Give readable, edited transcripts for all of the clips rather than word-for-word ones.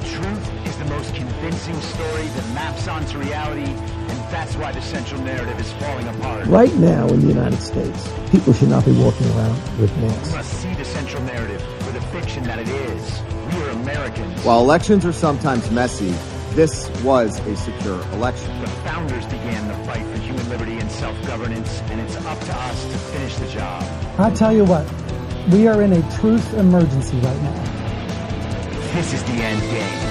truth is the most convincing story that maps onto reality, and that's why the central narrative is falling apart. Right now in the United States, people should not be walking around with masks. We must see the central narrative for the fiction that it is. We are Americans. While elections are sometimes messy, this was a secure election. The founders began the fight for human liberty and self-governance, and it's up to us to finish the job. I'll tell you what, we are in a truth emergency right now. This is the end game.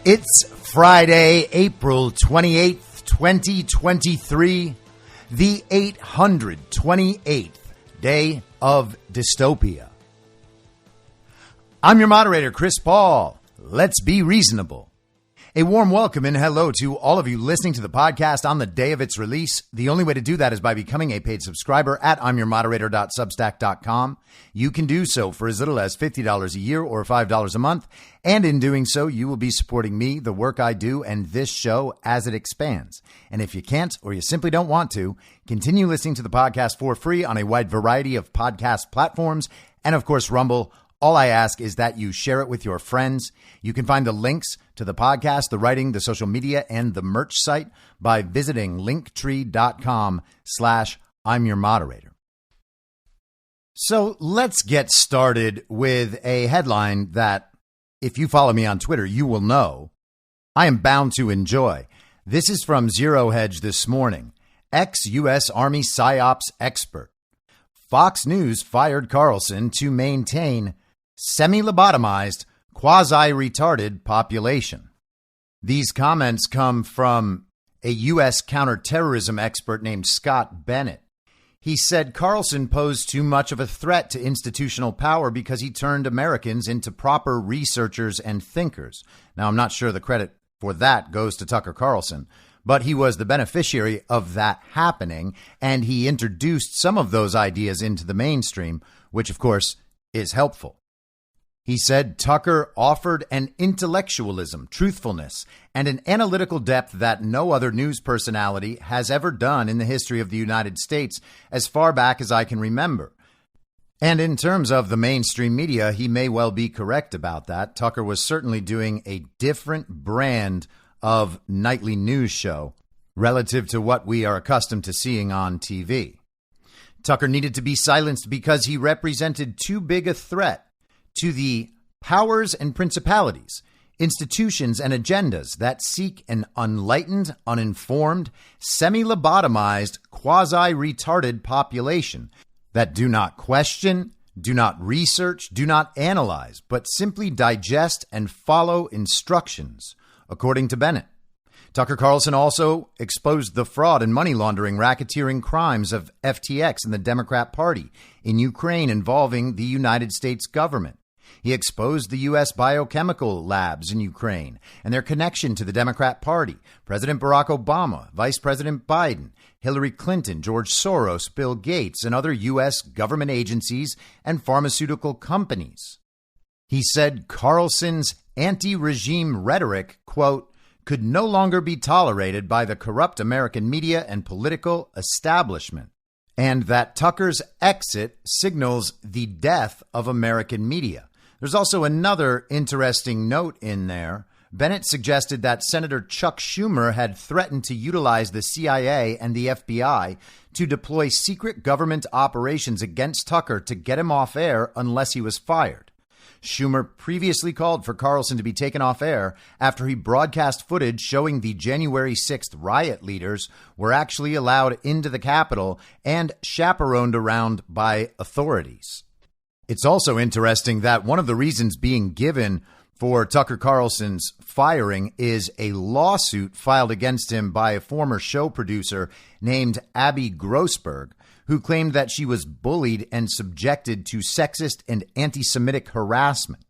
It's Friday, April 28th, 2023, the 828th day of dystopia. I'm your moderator, Chris Paul. Let's be reasonable. A warm welcome and hello to all of you listening to the podcast on the day of its release. The only way to do that is by becoming a paid subscriber at imyourmoderator.substack.com. You can do so for as little as $50 a year or $5 a month. And in doing so, you will be supporting me, the work I do, and this show as it expands. And if you can't or you simply don't want to, continue listening to the podcast for free on a wide variety of podcast platforms and, of course, Rumble. All I ask is that you share it with your friends. You can find the links to the podcast, the writing, the social media, and the merch site by visiting linktree.com/I'mYourModerator. So let's get started with a headline that, if you follow me on Twitter, you will know I am bound to enjoy. This is from Zero Hedge this morning. Ex-U.S. Army PsyOps expert. Fox News fired Carlson to maintain semi-lobotomized, quasi-retarded population. These comments come from a U.S. counterterrorism expert named Scott Bennett. He said Carlson posed too much of a threat to institutional power because he turned Americans into proper researchers and thinkers. Now, I'm not sure the credit for that goes to Tucker Carlson, but he was the beneficiary of that happening, and he introduced some of those ideas into the mainstream, which, of course, is helpful. He said Tucker offered an intellectualism, truthfulness, and an analytical depth that no other news personality has ever done in the history of the United States as far back as I can remember. And in terms of the mainstream media, he may well be correct about that. Tucker was certainly doing a different brand of nightly news show relative to what we are accustomed to seeing on TV. Tucker needed to be silenced because he represented too big a threat to the powers and principalities, institutions and agendas that seek an unenlightened, uninformed, semi-lobotomized, quasi-retarded population that do not question, do not research, do not analyze, but simply digest and follow instructions, according to Bennett. Tucker Carlson also exposed the fraud and money laundering racketeering crimes of FTX and the Democrat Party in Ukraine involving the United States government. He exposed the U.S. biochemical labs in Ukraine and their connection to the Democrat Party, President Barack Obama, Vice President Biden, Hillary Clinton, George Soros, Bill Gates, and other U.S. government agencies and pharmaceutical companies. He said Carlson's anti-regime rhetoric, quote, could no longer be tolerated by the corrupt American media and political establishment, and that Tucker's exit signals the death of American media. There's also another interesting note in there. Bennett suggested that Senator Chuck Schumer had threatened to utilize the CIA and the FBI to deploy secret government operations against Tucker to get him off air unless he was fired. Schumer previously called for Carlson to be taken off air after he broadcast footage showing the January 6th riot leaders were actually allowed into the Capitol and chaperoned around by authorities. It's also interesting that one of the reasons being given for Tucker Carlson's firing is a lawsuit filed against him by a former show producer named Abby Grossberg, who claimed that she was bullied and subjected to sexist and anti-Semitic harassment.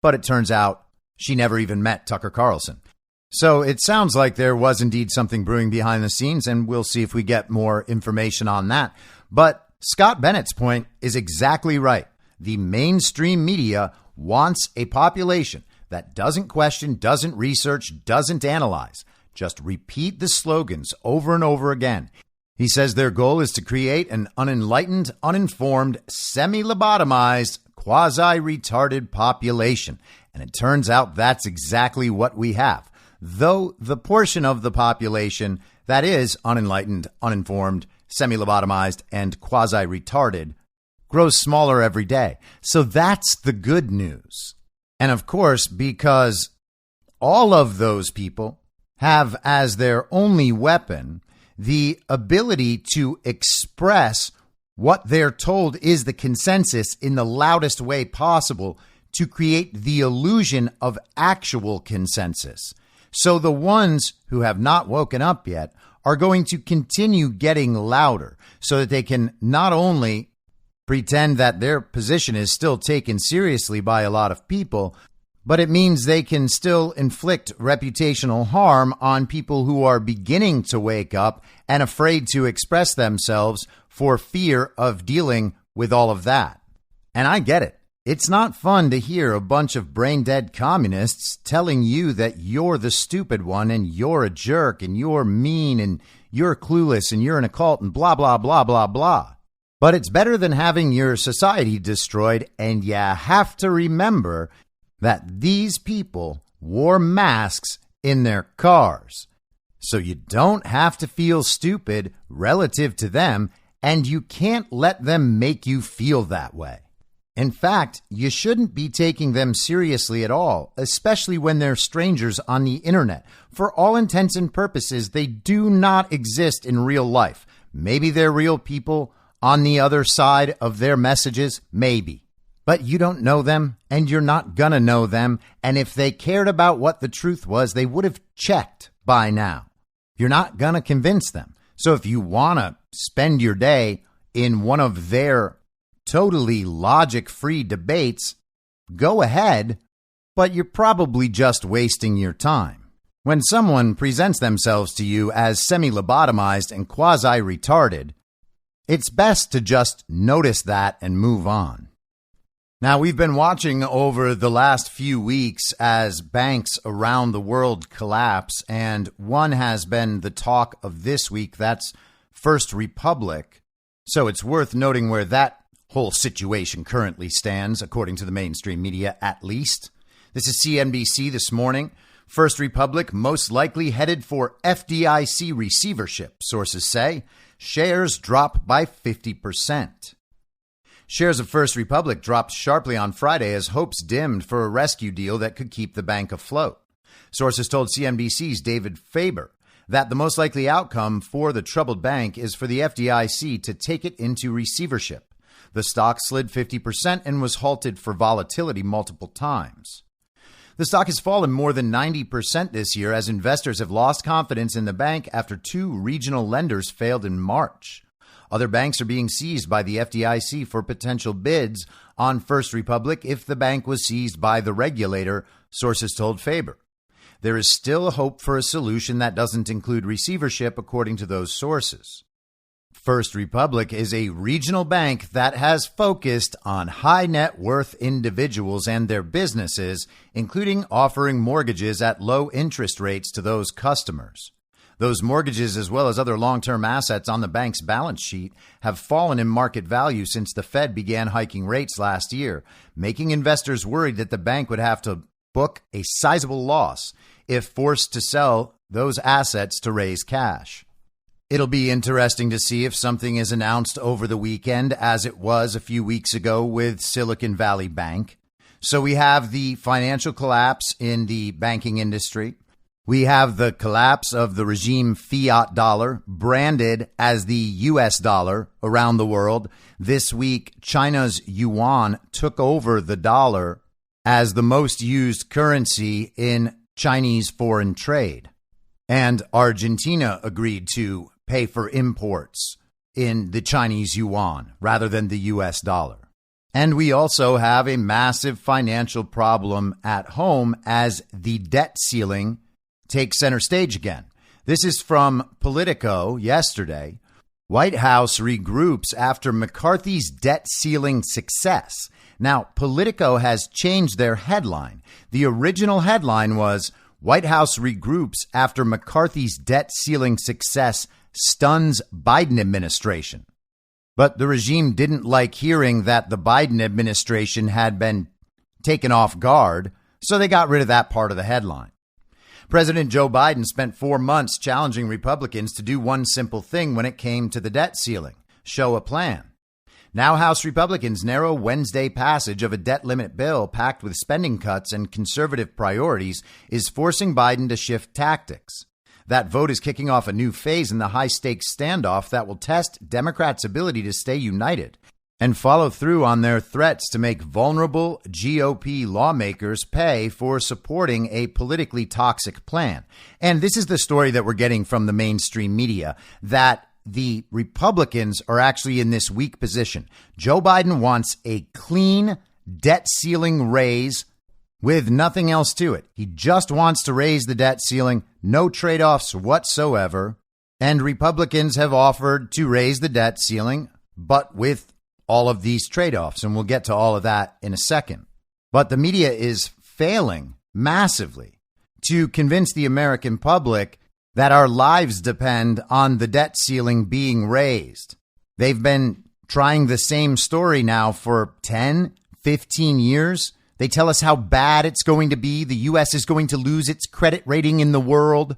But it turns out she never even met Tucker Carlson. So it sounds like there was indeed something brewing behind the scenes, and we'll see if we get more information on that. But Scott Bennett's point is exactly right. The mainstream media wants a population that doesn't question, doesn't research, doesn't analyze. Just repeat the slogans over and over again. He says their goal is to create an unenlightened, uninformed, semi-lobotomized, quasi-retarded population. And it turns out that's exactly what we have. Though the portion of the population that is unenlightened, uninformed, semi-lobotomized, and quasi-retarded grows smaller every day. So that's the good news. And of course, because all of those people have as their only weapon the ability to express what they're told is the consensus in the loudest way possible to create the illusion of actual consensus. So the ones who have not woken up yet are going to continue getting louder so that they can not only pretend that their position is still taken seriously by a lot of people, but it means they can still inflict reputational harm on people who are beginning to wake up and afraid to express themselves for fear of dealing with all of that. And I get it. It's not fun to hear a bunch of brain-dead communists telling you that you're the stupid one and you're a jerk and you're mean and you're clueless and you're an occult and blah, blah, blah, blah, blah. But it's better than having your society destroyed, and you have to remember that these people wore masks in their cars. So you don't have to feel stupid relative to them, and you can't let them make you feel that way. In fact, you shouldn't be taking them seriously at all, especially when they're strangers on the internet. For all intents and purposes, they do not exist in real life. Maybe they're real people on the other side of their messages, maybe. But you don't know them, and you're not gonna know them, and if they cared about what the truth was, they would have checked by now. You're not gonna convince them. So if you wanna spend your day in one of their totally logic-free debates, go ahead, but you're probably just wasting your time. When someone presents themselves to you as semi-lobotomized and quasi-retarded, it's best to just notice that and move on. Now, we've been watching over the last few weeks as banks around the world collapse, and one has been the talk of this week. That's First Republic. So it's worth noting where that whole situation currently stands, according to the mainstream media, at least. This is CNBC this morning. First Republic most likely headed for FDIC receivership, sources say. Shares drop by 50%. Shares of First Republic dropped sharply on Friday as hopes dimmed for a rescue deal that could keep the bank afloat. Sources told CNBC's David Faber that the most likely outcome for the troubled bank is for the FDIC to take it into receivership. The stock slid 50% and was halted for volatility multiple times. The stock has fallen more than 90% this year as investors have lost confidence in the bank after two regional lenders failed in March. Other banks are being seized by the FDIC for potential bids on First Republic if the bank was seized by the regulator, sources told Faber. There is still hope for a solution that doesn't include receivership, according to those sources. First Republic is a regional bank that has focused on high net worth individuals and their businesses, including offering mortgages at low interest rates to those customers. Those mortgages, as well as other long-term assets on the bank's balance sheet, have fallen in market value since the Fed began hiking rates last year, making investors worried that the bank would have to book a sizable loss if forced to sell those assets to raise cash. It'll be interesting to see if something is announced over the weekend, as it was a few weeks ago with Silicon Valley Bank. So we have the financial collapse in the banking industry. We have the collapse of the regime fiat dollar, branded as the US dollar around the world. This week, China's yuan took over the dollar as the most used currency in Chinese foreign trade. And Argentina agreed to pay for imports in the Chinese yuan rather than the US dollar. And we also have a massive financial problem at home as the debt ceiling takes center stage again. This is from Politico yesterday. White House regroups after McCarthy's debt ceiling success. Now, Politico has changed their headline. The original headline was White House regroups after McCarthy's debt ceiling success stuns Biden administration. But the regime didn't like hearing that the Biden administration had been taken off guard, so they got rid of that part of the headline. President Joe Biden spent 4 months challenging Republicans to do one simple thing when it came to the debt ceiling: show a plan. Now House Republicans' narrow Wednesday passage of a debt limit bill packed with spending cuts and conservative priorities is forcing Biden to shift tactics. That vote is kicking off a new phase in the high-stakes standoff that will test Democrats' ability to stay united and follow through on their threats to make vulnerable GOP lawmakers pay for supporting a politically toxic plan. And this is the story that we're getting from the mainstream media, that the Republicans are actually in this weak position. Joe Biden wants a clean debt ceiling raise with nothing else to it. He just wants to raise the debt ceiling, no trade-offs whatsoever. And Republicans have offered to raise the debt ceiling, but with all of these trade-offs. And we'll get to all of that in a second. But the media is failing massively to convince the American public that our lives depend on the debt ceiling being raised. They've been trying the same story now for 10, 15 years. They tell us how bad it's going to be. The U.S. is going to lose its credit rating in the world.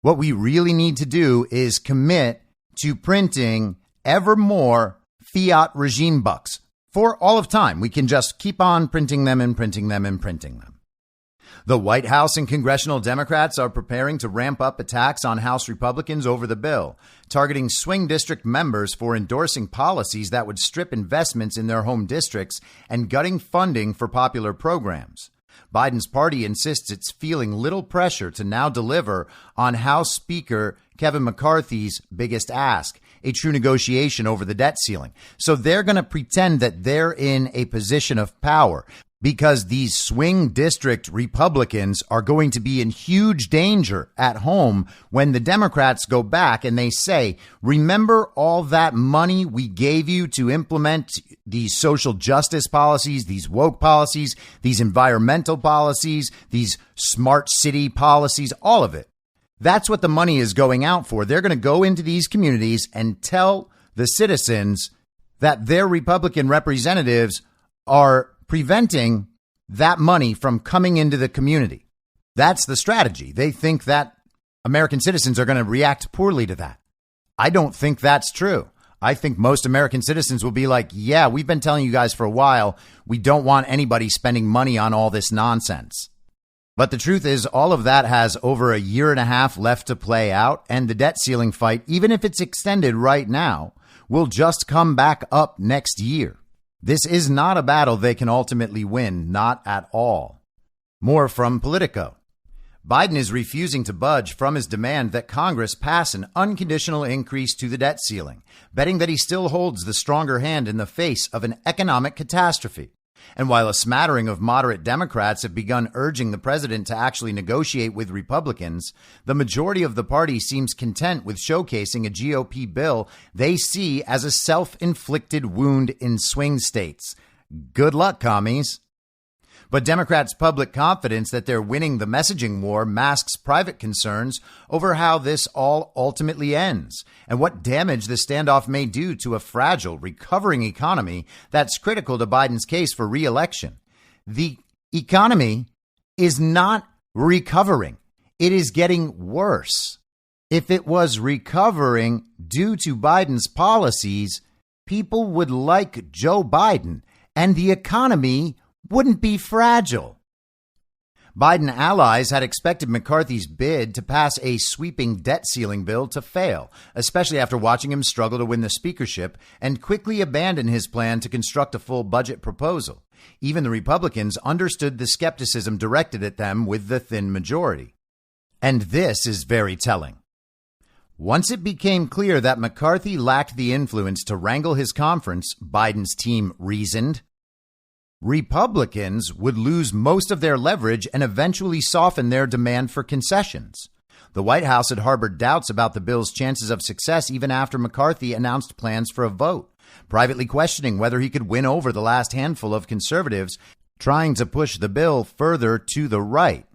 What we really need to do is commit to printing ever more fiat regime bucks for all of time. We can just keep on printing them and printing them and printing them. The White House and congressional Democrats are preparing to ramp up attacks on House Republicans over the bill, targeting swing district members for endorsing policies that would strip investments in their home districts and gutting funding for popular programs. Biden's party insists it's feeling little pressure to now deliver on House Speaker Kevin McCarthy's biggest ask, a true negotiation over the debt ceiling. So they're going to pretend that they're in a position of power, because these swing district Republicans are going to be in huge danger at home when the Democrats go back and they say, remember all that money we gave you to implement these social justice policies, these woke policies, these environmental policies, these smart city policies, all of it. That's what the money is going out for. They're going to go into these communities and tell the citizens that their Republican representatives are preventing that money from coming into the community. That's the strategy. They think that American citizens are going to react poorly to that. I don't think that's true. I think most American citizens will be like, yeah, we've been telling you guys for a while, we don't want anybody spending money on all this nonsense. But the truth is, all of that has over a year and a half left to play out, and the debt ceiling fight, even if it's extended right now, will just come back up next year. This is not a battle they can ultimately win, not at all. More from Politico. Biden is refusing to budge from his demand that Congress pass an unconditional increase to the debt ceiling, betting that he still holds the stronger hand in the face of an economic catastrophe. And while a smattering of moderate Democrats have begun urging the president to actually negotiate with Republicans, the majority of the party seems content with showcasing a GOP bill they see as a self-inflicted wound in swing states. Good luck, commies. But Democrats' public confidence that they're winning the messaging war masks private concerns over how this all ultimately ends and what damage the standoff may do to a fragile, recovering economy that's critical to Biden's case for re-election. The economy is not recovering. It is getting worse. If it was recovering due to Biden's policies, people would like Joe Biden, and the economy wouldn't be fragile. Biden allies had expected McCarthy's bid to pass a sweeping debt ceiling bill to fail, especially after watching him struggle to win the speakership and quickly abandon his plan to construct a full budget proposal. Even the Republicans understood the skepticism directed at them with the thin majority. And this is very telling. Once it became clear that McCarthy lacked the influence to wrangle his conference, Biden's team reasoned, Republicans would lose most of their leverage and eventually soften their demand for concessions. The White House had harbored doubts about the bill's chances of success even after McCarthy announced plans for a vote, privately questioning whether he could win over the last handful of conservatives trying to push the bill further to the right.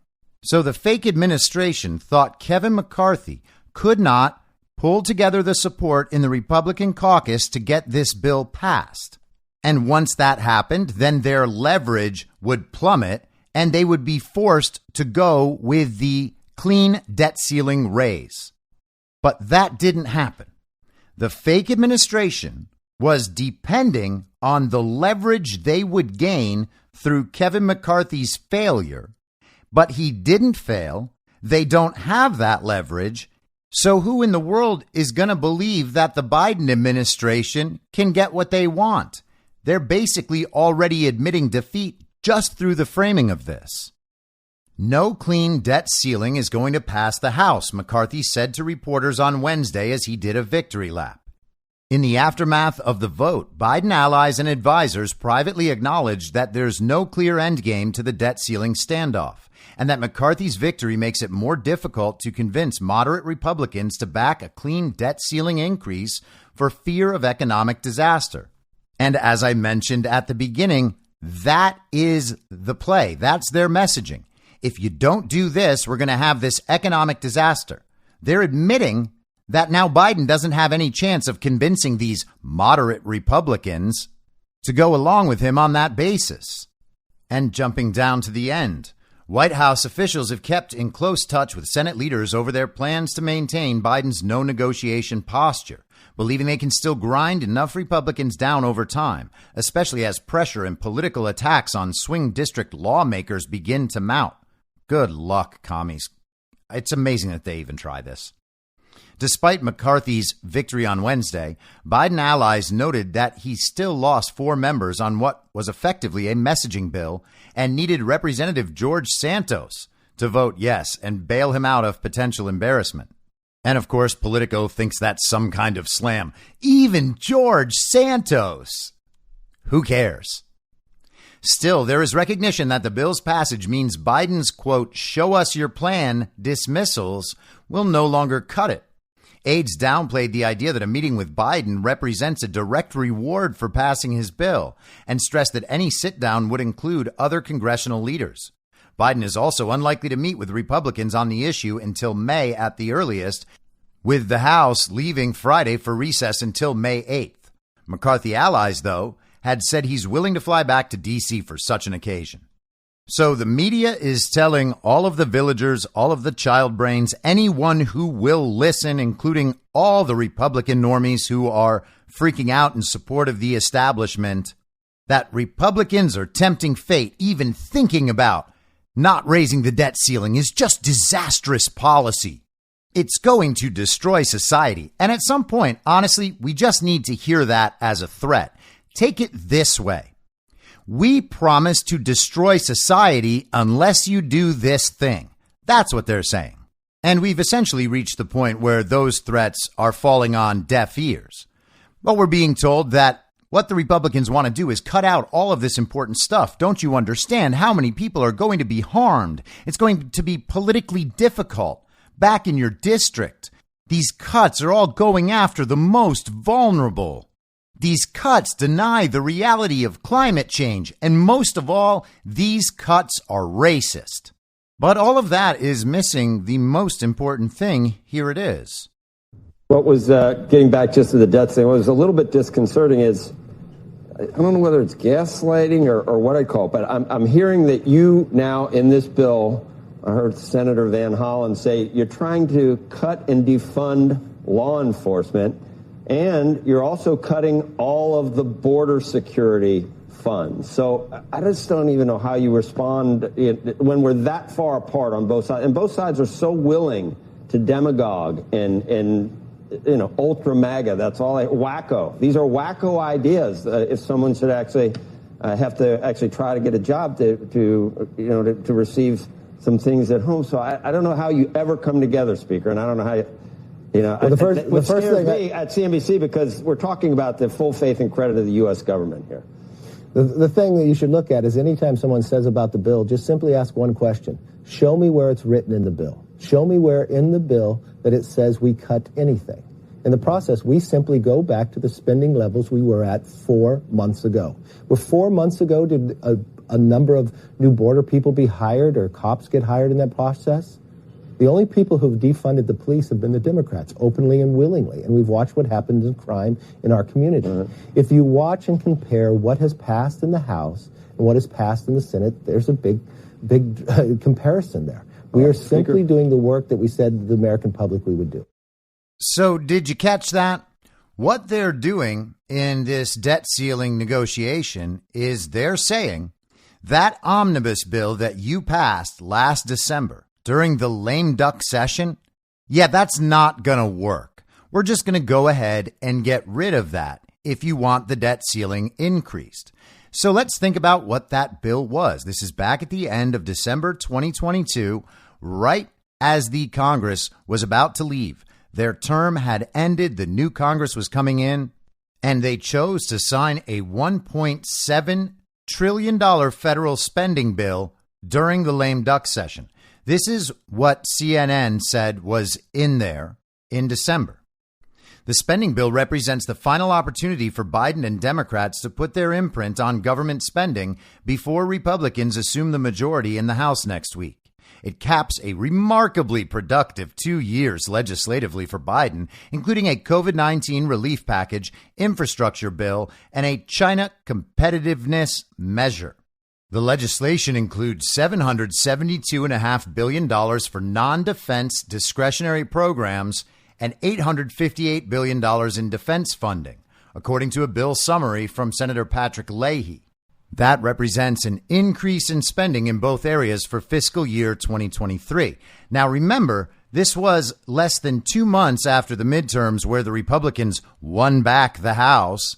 So the fake administration thought Kevin McCarthy could not pull together the support in the Republican caucus to get this bill passed. And once that happened, then their leverage would plummet and they would be forced to go with the clean debt ceiling raise. But that didn't happen. The fake administration was depending on the leverage they would gain through Kevin McCarthy's failure, but he didn't fail. They don't have that leverage. So who in the world is going to believe that the Biden administration can get what they want? They're basically already admitting defeat just through the framing of this. No clean debt ceiling is going to pass the House, McCarthy said to reporters on Wednesday as he did a victory lap. In the aftermath of the vote, Biden allies and advisors privately acknowledged that there's no clear endgame to the debt ceiling standoff, and that McCarthy's victory makes it more difficult to convince moderate Republicans to back a clean debt ceiling increase for fear of economic disaster. And as I mentioned at the beginning, that is the play. That's their messaging. If you don't do this, we're going to have this economic disaster. They're admitting that now Biden doesn't have any chance of convincing these moderate Republicans to go along with him on that basis. And jumping down to the end, White House officials have kept in close touch with Senate leaders over their plans to maintain Biden's no negotiation posture, believing they can still grind enough Republicans down over time, especially as pressure and political attacks on swing district lawmakers begin to mount. Good luck, commies. It's amazing that they even try this. Despite McCarthy's victory on Wednesday, Biden allies noted that he still lost 4 members on what was effectively a messaging bill and needed Representative George Santos to vote yes and bail him out of potential embarrassment. And of course, Politico thinks that's some kind of slam. Even George Santos. Who cares? Still, there is recognition that the bill's passage means Biden's, quote, show us your plan dismissals will no longer cut it. Aides downplayed the idea that a meeting with Biden represents a direct reward for passing his bill and stressed that any sit-down would include other congressional leaders. Biden is also unlikely to meet with Republicans on the issue until May at the earliest, with the House leaving Friday for recess until May 8th. McCarthy allies, though, had said he's willing to fly back to D.C. for such an occasion. So the media is telling all of the villagers, all of the child brains, anyone who will listen, including all the Republican normies who are freaking out in support of the establishment, that Republicans are tempting fate. Even thinking about not raising the debt ceiling is just disastrous policy. It's going to destroy society. And at some point, honestly, we just need to hear that as a threat. Take it this way. We promise to destroy society unless you do this thing. That's what they're saying. And we've essentially reached the point where those threats are falling on deaf ears. Well, we're being told that what the Republicans want to do is cut out all of this important stuff. Don't you understand how many people are going to be harmed? It's going to be politically difficult back in your district. These cuts are all going after the most vulnerable. These cuts deny the reality of climate change, and most of all, these cuts are racist. But all of that is missing the most important thing. Here it is. What was getting back just to the debt thing, what was a little bit disconcerting is, I don't know whether it's gaslighting or what I call it, but I'm hearing that you now in this bill, I heard Senator Van Hollen say, you're trying to cut and defund law enforcement. And you're also cutting all of the border security funds. So I just don't even know how you respond when we're that far apart on both sides. And both sides are so willing to demagogue and ultra MAGA. That's all. Wacko. These are wacko ideas. If someone should actually have to actually try to get a job to receive some things at home. So I don't know how you ever come together, Speaker, and I don't know how You know, Well, the first scares thing me at CNBC, because we're talking about the full faith and credit of the U.S. government here. The thing that you should look at is anytime someone says about the bill, just simply ask one question. Show me where it's written in the bill. Show me where in the bill that it says we cut anything. In the process, we simply go back to the spending levels we were at 4 months ago. Were 4 months ago, did a number of new border people be hired or cops get hired in that process? The only people who've defunded the police have been the Democrats, openly and willingly, and we've watched what happens in crime in our community. If you watch and compare what has passed in the House and what has passed in the Senate, there's a big comparison there. We are simply doing the work that we said to the American public we would do. So did you catch that? What they're doing in this debt ceiling negotiation is they're saying that omnibus bill that you passed last December during the lame duck session, yeah, that's not going to work. We're just going to go ahead and get rid of that if you want the debt ceiling increased. So let's think about what that bill was. This is back at the end of December 2022, right as the Congress was about to leave. Their term had ended, the new Congress was coming in, and they chose to sign a $1.7 trillion federal spending bill during the lame duck session. This is what CNN said was in there in December. The spending bill represents the final opportunity for Biden and Democrats to put their imprint on government spending before Republicans assume the majority in the House next week. It caps a remarkably productive 2 years legislatively for Biden, including a COVID-19 relief package, infrastructure bill, and a China competitiveness measure. The legislation includes $772.5 billion for non-defense discretionary programs and $858 billion in defense funding, according to a bill summary from Senator Patrick Leahy. That represents an increase in spending in both areas for fiscal year 2023. Now, remember, this was less than 2 months after the midterms where the Republicans won back the House,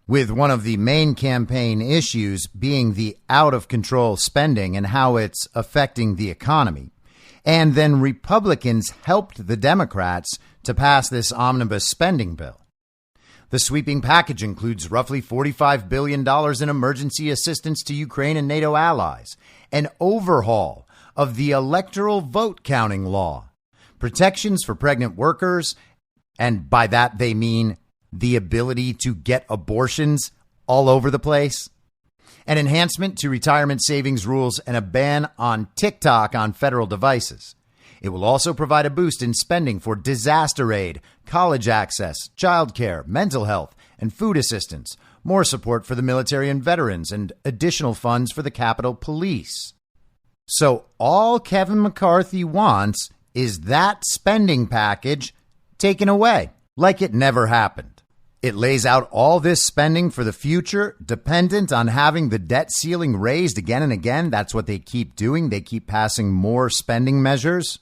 with one of the main campaign issues being the out-of-control spending and how it's affecting the economy. And then Republicans helped the Democrats to pass this omnibus spending bill. The sweeping package includes roughly $45 billion in emergency assistance to Ukraine and NATO allies, an overhaul of the electoral vote counting law, protections for pregnant workers, and by that they mean the ability to get abortions all over the place, an enhancement to retirement savings rules, and a ban on TikTok on federal devices. It will also provide a boost in spending for disaster aid, college access, childcare, mental health, and food assistance, more support for the military and veterans, and additional funds for the Capitol Police. So all Kevin McCarthy wants is that spending package taken away, like it never happened. It lays out all this spending for the future, dependent on having the debt ceiling raised again and again. That's what they keep doing. They keep passing more spending measures.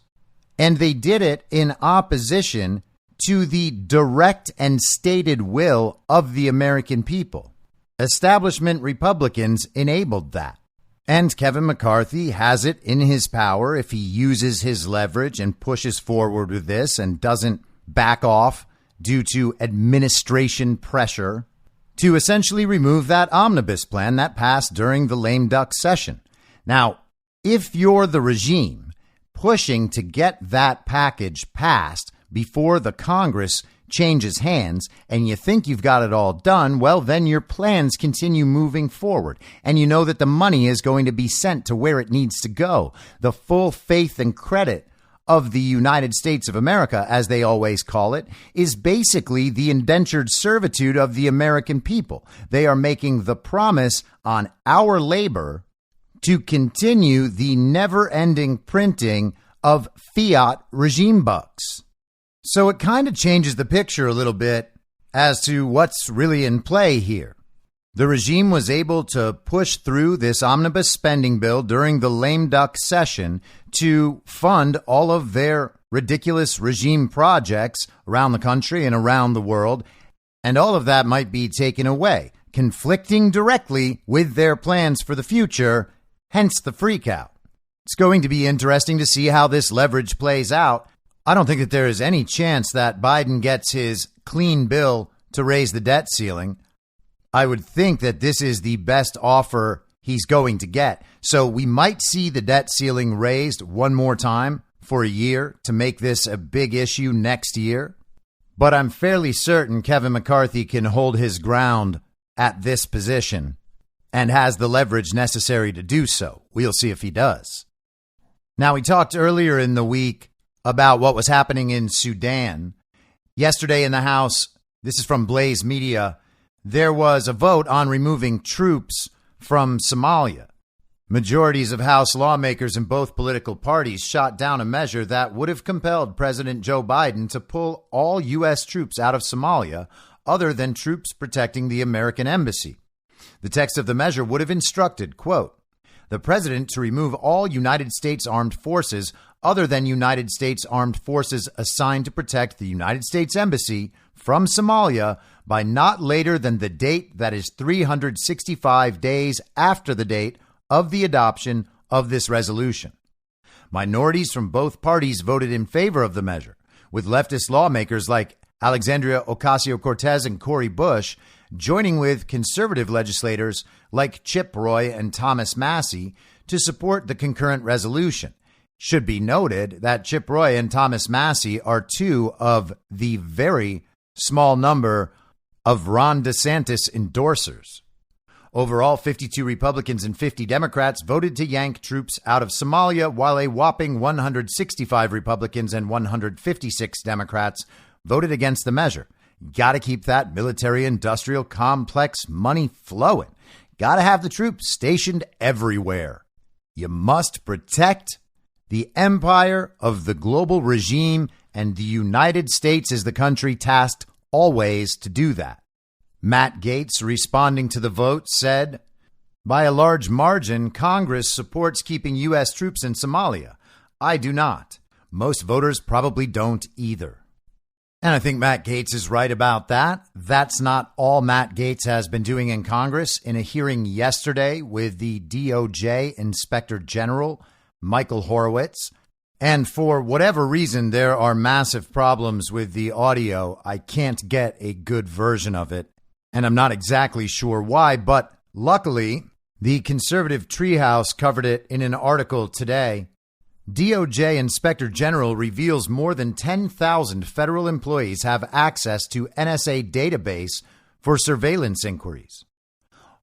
And they did it in opposition to the direct and stated will of the American people. Establishment Republicans enabled that. And Kevin McCarthy has it in his power if he uses his leverage and pushes forward with this and doesn't back off due to administration pressure to essentially remove that omnibus plan that passed during the lame duck session. Now, if you're the regime pushing to get that package passed before the Congress changes hands and you think you've got it all done, well, then your plans continue moving forward. And you know that the money is going to be sent to where it needs to go. The full faith and credit of the United States of America, as they always call it, is basically the indentured servitude of the American people. They are making the promise on our labor to continue the never-ending printing of fiat regime bucks. So it kind of changes the picture a little bit as to what's really in play here. The regime was able to push through this omnibus spending bill during the lame duck session to fund all of their ridiculous regime projects around the country and around the world, and all of that might be taken away, conflicting directly with their plans for the future, hence the freakout. It's going to be interesting to see how this leverage plays out. I don't think that there is any chance that Biden gets his clean bill to raise the debt ceiling. I would think that this is the best offer he's going to get. So we might see the debt ceiling raised one more time for a year to make this a big issue next year. But I'm fairly certain Kevin McCarthy can hold his ground at this position and has the leverage necessary to do so. We'll see if he does. Now, we talked earlier in the week about what was happening in Sudan. Yesterday in the House, this is from Blaze Media, there was a vote on removing troops from Somalia. Majorities of House lawmakers in both political parties shot down a measure that would have compelled President Joe Biden to pull all U.S. troops out of Somalia other than troops protecting the American embassy. The text of the measure would have instructed, quote, the president to remove all United States armed forces other than United States armed forces assigned to protect the United States embassy from Somalia by not later than the date that is 365 days after the date of the adoption of this resolution. Minorities from both parties voted in favor of the measure, with leftist lawmakers like Alexandria Ocasio-Cortez and Cori Bush joining with conservative legislators like Chip Roy and Thomas Massie to support the concurrent resolution. Should be noted that Chip Roy and Thomas Massie are two of the very small number of Ron DeSantis endorsers. Overall, 52 Republicans and 50 Democrats voted to yank troops out of Somalia, while a whopping 165 Republicans and 156 Democrats voted against the measure. Got to keep that military-industrial complex money flowing. Got to have the troops stationed everywhere. You must protect the empire of the global regime, and the United States is the country tasked always to do that. Matt Gaetz, responding to the vote, said, by a large margin, Congress supports keeping U.S. troops in Somalia. I do not. Most voters probably don't either. And I think Matt Gaetz is right about that. That's not all Matt Gaetz has been doing in Congress. In a hearing yesterday with the DOJ Inspector General, Michael Horowitz, and for whatever reason, there are massive problems with the audio. I can't get a good version of it, and I'm not exactly sure why, but luckily, the conservative treehouse covered it in an article today. DOJ Inspector General reveals more than 10,000 federal employees have access to NSA database for surveillance inquiries.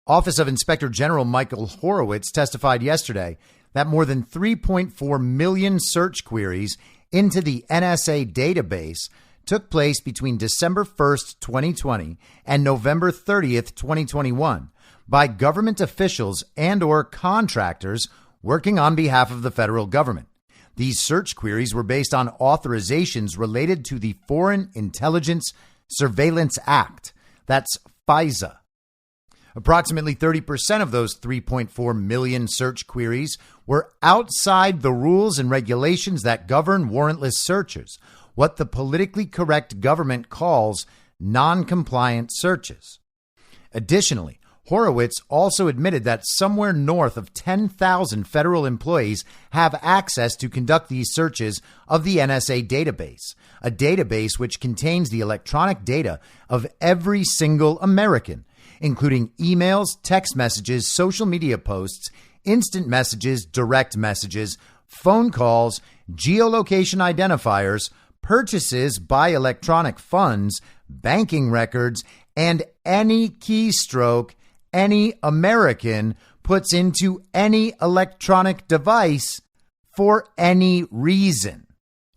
Office of Inspector General Michael Horowitz testified yesterday that more than 3.4 million search queries into the NSA database took place between December 1st, 2020 and November 30th, 2021 by government officials and or contractors working on behalf of the federal government. These search queries were based on authorizations related to the Foreign Intelligence Surveillance Act. That's FISA. Approximately 30% of those 3.4 million search queries were outside the rules and regulations that govern warrantless searches, what the politically correct government calls non-compliant searches. Additionally, Horowitz also admitted that somewhere north of 10,000 federal employees have access to conduct these searches of the NSA database, a database which contains the electronic data of every single American, including emails, text messages, social media posts, instant messages, direct messages, phone calls, geolocation identifiers, purchases by electronic funds, banking records, and any keystroke any American puts into any electronic device for any reason.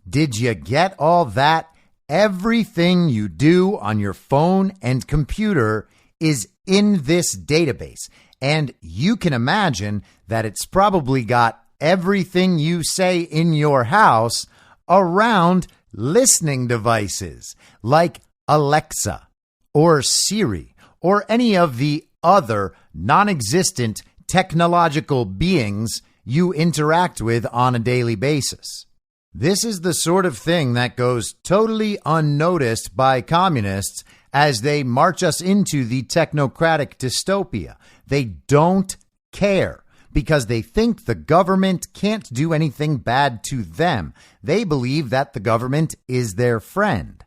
Did you get all that? Everything you do on your phone and computer is in this database. And you can imagine that it's probably got everything you say in your house around listening devices like Alexa or Siri or any of the other non-existent technological beings you interact with on a daily basis. This is the sort of thing that goes totally unnoticed by communists as they march us into the technocratic dystopia. They don't care. because they think the government can't do anything bad to them. They believe that the government is their friend.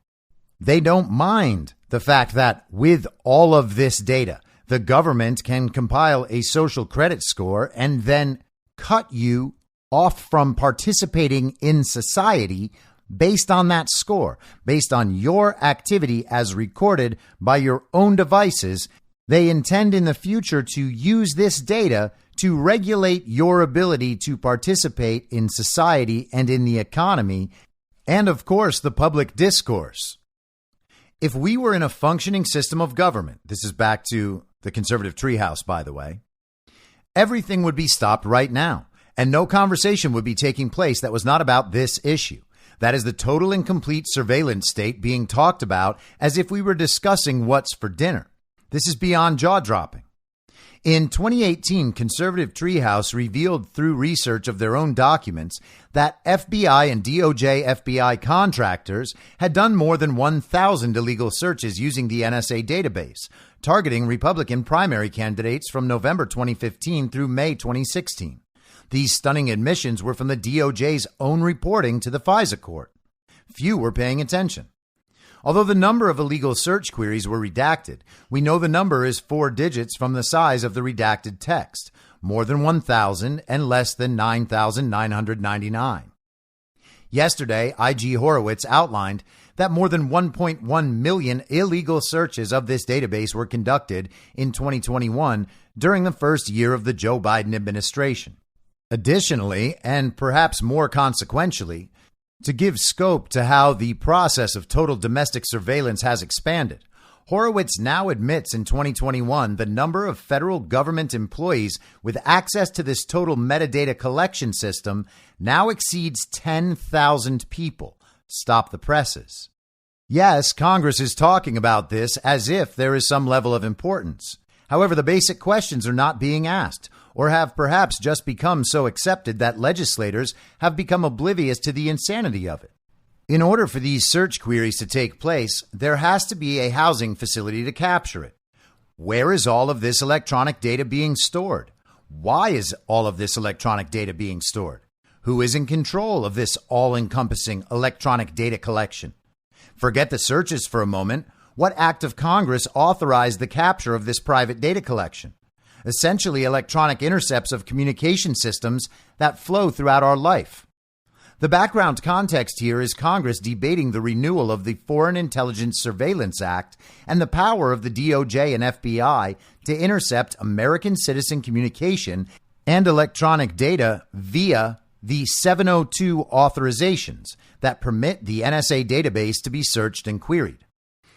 They don't mind the fact that with all of this data, the government can compile a social credit score and then cut you off from participating in society based on that score, based on your activity as recorded by your own devices. They intend in the future to use this data to regulate your ability to participate in society and in the economy, and of course, the public discourse. If we were in a functioning system of government, this is back to the conservative treehouse, by the way, everything would be stopped right now, and no conversation would be taking place that was not about this issue. That is the total and complete surveillance state being talked about as if we were discussing what's for dinner. This is beyond jaw-dropping. In 2018, Conservative Treehouse revealed through research of their own documents that FBI and DOJ FBI contractors had done more than 1,000 illegal searches using the NSA database, targeting Republican primary candidates from November 2015 through May 2016. These stunning admissions were from the DOJ's own reporting to the FISA court. Few were paying attention. Although the number of illegal search queries were redacted, we know the number is 4 digits from the size of the redacted text, more than 1,000 and less than 9,999. Yesterday, IG Horowitz outlined that more than 1.1 million illegal searches of this database were conducted in 2021 during the first year of the Joe Biden administration. Additionally, and perhaps more consequentially, to give scope to how the process of total domestic surveillance has expanded, Horowitz now admits in 2021 the number of federal government employees with access to this total metadata collection system now exceeds 10,000 people. Stop the presses. Yes, Congress is talking about this as if there is some level of importance. However, the basic questions are not being asked, or have perhaps just become so accepted that legislators have become oblivious to the insanity of it. In order for these search queries to take place, there has to be a housing facility to capture it. Where is all of this electronic data being stored? Why is all of this electronic data being stored? Who is in control of this all-encompassing electronic data collection? Forget the searches for a moment. What act of Congress authorized the capture of this private data collection? Essentially electronic intercepts of communication systems that flow throughout our life. The background context here is Congress debating the renewal of the Foreign Intelligence Surveillance Act and the power of the DOJ and FBI to intercept American citizen communication and electronic data via the 702 authorizations that permit the NSA database to be searched and queried.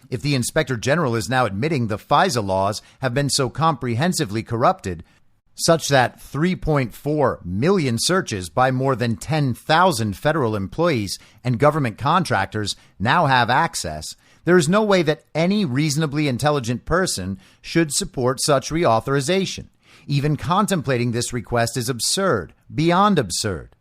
If the Inspector General is now admitting the FISA laws have been so comprehensively corrupted, such that 3.4 million searches by more than 10,000 federal employees and government contractors now have access, there is no way that any reasonably intelligent person should support such reauthorization. Even contemplating this request is absurd, beyond absurd.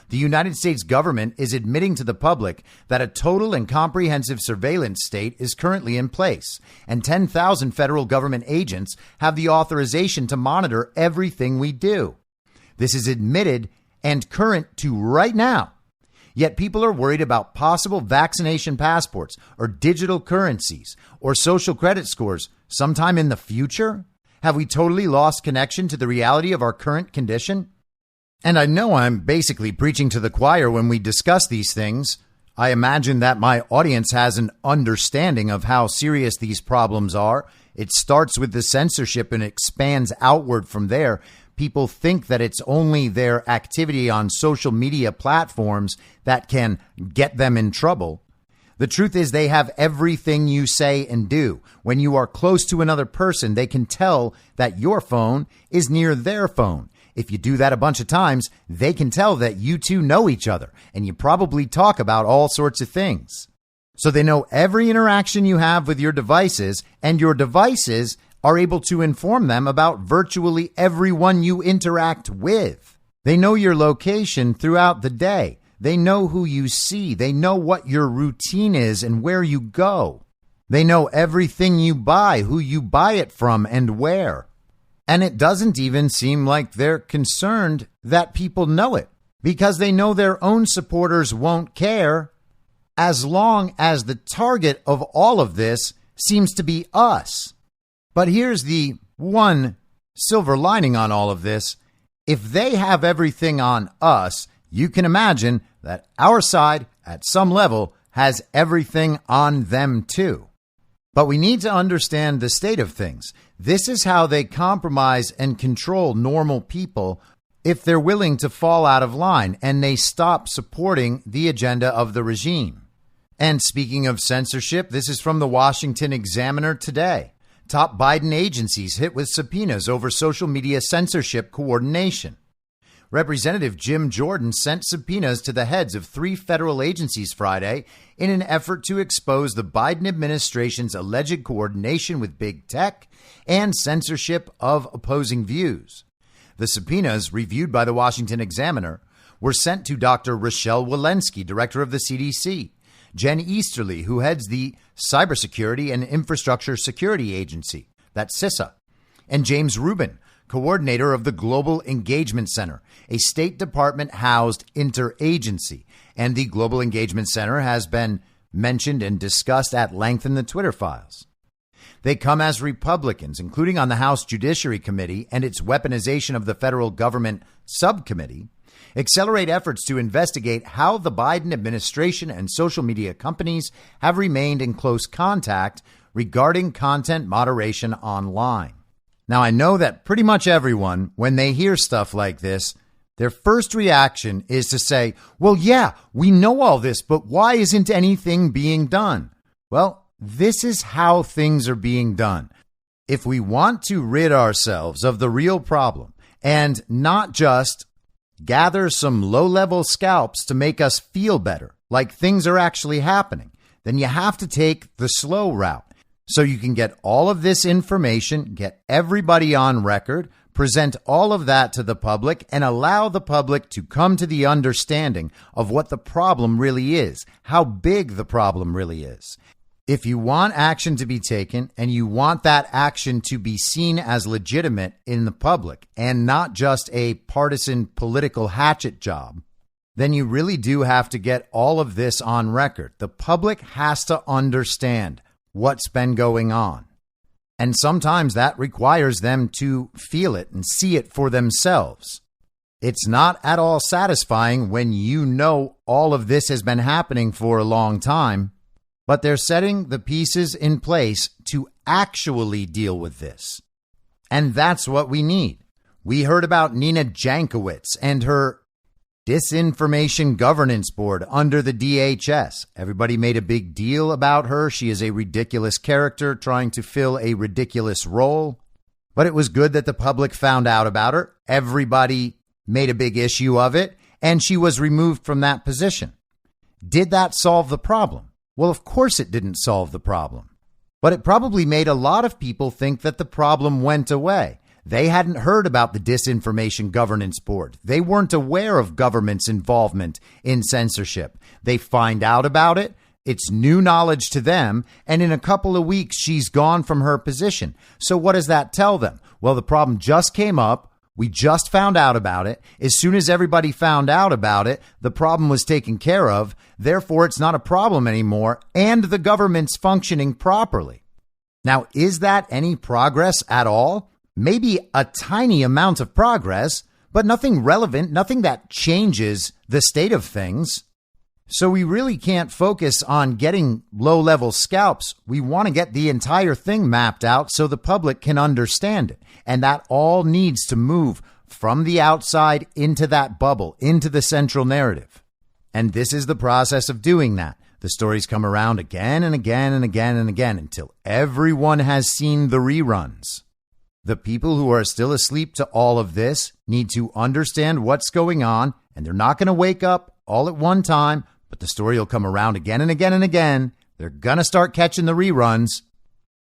The United States government is admitting to the public that a total and comprehensive surveillance state is currently in place, and 10,000 federal government agents have the authorization to monitor everything we do. This is admitted and current to right now. Yet people are worried about possible vaccination passports or digital currencies or social credit scores sometime in the future? Have we totally lost connection to the reality of our current condition? And I know I'm basically preaching to the choir when we discuss these things. I imagine that my audience has an understanding of how serious these problems are. It starts with the censorship and expands outward from there. People think that it's only their activity on social media platforms that can get them in trouble. The truth is they have everything you say and do. When you are close to another person, they can tell that your phone is near their phone. If you do that a bunch of times, they can tell that you two know each other and you probably talk about all sorts of things. So they know every interaction you have with your devices, and your devices are able to inform them about virtually everyone you interact with. They know your location throughout the day. They know who you see. They know what your routine is and where you go. They know everything you buy, who you buy it from, and where. And it doesn't even seem like they're concerned that people know it, because they know their own supporters won't care as long as the target of all of this seems to be us. But here's the one silver lining on all of this. If they have everything on us, you can imagine that our side, at some level, has everything on them too. But we need to understand the state of things. This is how they compromise and control normal people if they're willing to fall out of line and they stop supporting the agenda of the regime. And speaking of censorship, this is from the Washington Examiner today. Top Biden agencies hit with subpoenas over social media censorship coordination. Representative Jim Jordan sent subpoenas to the heads of 3 federal agencies Friday in an effort to expose the Biden administration's alleged coordination with big tech and censorship of opposing views. The subpoenas, reviewed by the Washington Examiner, were sent to Dr. Rochelle Walensky, director of the CDC, Jen Easterly, who heads the Cybersecurity and Infrastructure Security Agency, that's CISA, and James Rubin, coordinator of the Global Engagement Center, a State Department-housed interagency. And the Global Engagement Center has been mentioned and discussed at length in the Twitter files. They come as Republicans, including on the House Judiciary Committee and its Weaponization of the Federal Government Subcommittee, accelerate efforts to investigate how the Biden administration and social media companies have remained in close contact regarding content moderation online. Now, I know that pretty much everyone, when they hear stuff like this, their first reaction is to say, well, yeah, we know all this, but why isn't anything being done? Well, this is how things are being done. If we want to rid ourselves of the real problem and not just gather some low-level scalps to make us feel better, like things are actually happening, then you have to take the slow route. So you can get all of this information, get everybody on record, present all of that to the public, and allow the public to come to the understanding of what the problem really is, how big the problem really is. If you want action to be taken and you want that action to be seen as legitimate in the public and not just a partisan political hatchet job, then you really do have to get all of this on record. The public has to understand what's been going on. And sometimes that requires them to feel it and see it for themselves. It's not at all satisfying when you know all of this has been happening for a long time, but they're setting the pieces in place to actually deal with this. And that's what we need. We heard about Nina Jankowicz and her Disinformation Governance Board under the DHS. Everybody made a big deal about her. She is a ridiculous character trying to fill a ridiculous role. But it was good that the public found out about her. Everybody made a big issue of it, and she was removed from that position. Did that solve the problem? Well, of course it didn't solve the problem. But it probably made a lot of people think that the problem went away. They hadn't heard about the Disinformation Governance Board. They weren't aware of government's involvement in censorship. They find out about it. It's new knowledge to them. And in a couple of weeks, she's gone from her position. So what does that tell them? Well, the problem just came up. We just found out about it. As soon as everybody found out about it, the problem was taken care of. Therefore, it's not a problem anymore. And the government's functioning properly. Now, is that any progress at all? Maybe a tiny amount of progress, but nothing relevant, nothing that changes the state of things. So we really can't focus on getting low-level scalps. We want to get the entire thing mapped out so the public can understand it. And that all needs to move from the outside into that bubble, into the central narrative. And this is the process of doing that. The stories come around again and again and again and again until everyone has seen the reruns. The people who are still asleep to all of this need to understand what's going on, and they're not going to wake up all at one time, but the story will come around again and again and again. They're going to start catching the reruns,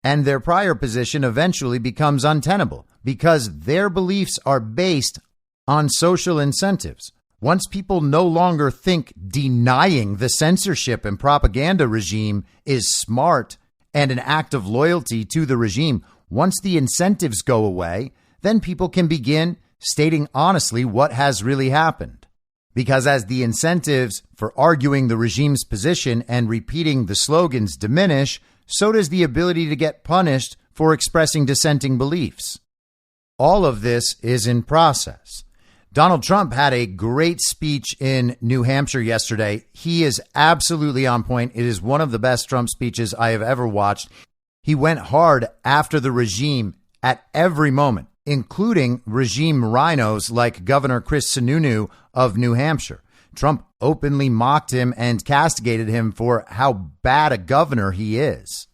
and their prior position eventually becomes untenable because their beliefs are based on social incentives. Once people no longer think denying the censorship and propaganda regime is smart and an act of loyalty to the regime, once the incentives go away, then people can begin stating honestly what has really happened. Because as the incentives for arguing the regime's position and repeating the slogans diminish, so does the ability to get punished for expressing dissenting beliefs. All of this is in process. Donald Trump had a great speech in New Hampshire yesterday. He is absolutely on point. It is one of the best Trump speeches I have ever watched. He went hard after the regime at every moment, including regime rhinos like Governor Chris Sununu of New Hampshire. Trump openly mocked him and castigated him for how bad a governor he is,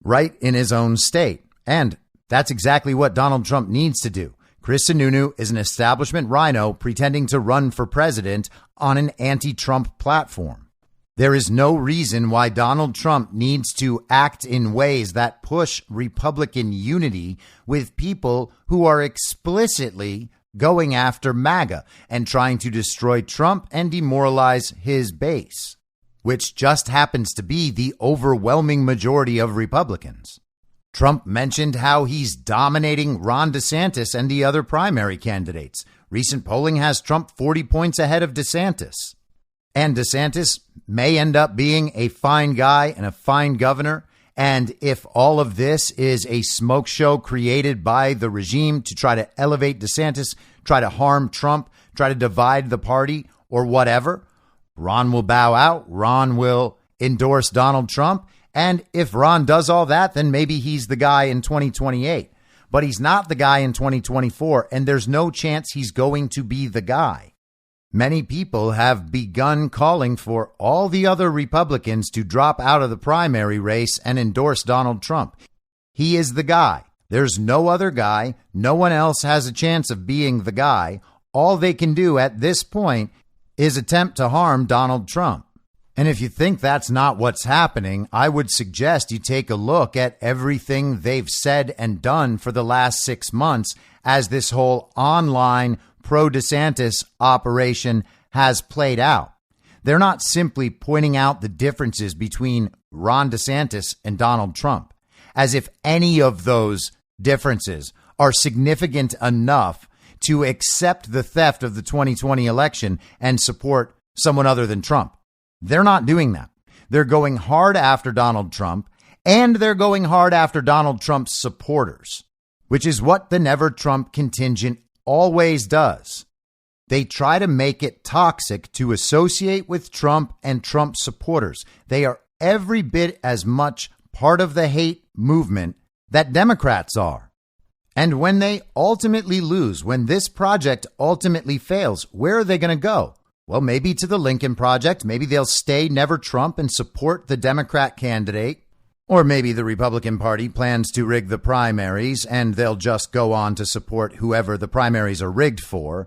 right in his own state. And that's exactly what Donald Trump needs to do. Chris Sununu is an establishment rhino pretending to run for president on an anti-Trump platform. There is no reason why Donald Trump needs to act in ways that push Republican unity with people who are explicitly going after MAGA and trying to destroy Trump and demoralize his base, which just happens to be the overwhelming majority of Republicans. Trump mentioned how he's dominating Ron DeSantis and the other primary candidates. Recent polling has Trump 40 points ahead of DeSantis. And DeSantis may end up being a fine guy and a fine governor. And if all of this is a smoke show created by the regime to try to elevate DeSantis, try to harm Trump, try to divide the party or whatever, Ron will bow out. Ron will endorse Donald Trump. And if Ron does all that, then maybe he's the guy in 2028. But he's not the guy in 2024, and there's no chance he's going to be the guy. Many people have begun calling for all the other Republicans to drop out of the primary race and endorse Donald Trump. He is the guy. There's no other guy. No one else has a chance of being the guy. All they can do at this point is attempt to harm Donald Trump. And if you think that's not what's happening, I would suggest you take a look at everything they've said and done for the last 6 months as this whole online pro-DeSantis operation has played out. They're not simply pointing out the differences between Ron DeSantis and Donald Trump, as if any of those differences are significant enough to accept the theft of the 2020 election and support someone other than Trump. They're not doing that. They're going hard after Donald Trump, and they're going hard after Donald Trump's supporters, which is what the Never Trump contingent always does. They try to make it toxic to associate with Trump and Trump supporters. They are every bit as much part of the hate movement that Democrats are. And when they ultimately lose, when this project ultimately fails, where are they going to go? Well, maybe to the Lincoln Project. Maybe they'll stay Never Trump and support the Democrat candidate. Or maybe the Republican Party plans to rig the primaries and they'll just go on to support whoever the primaries are rigged for.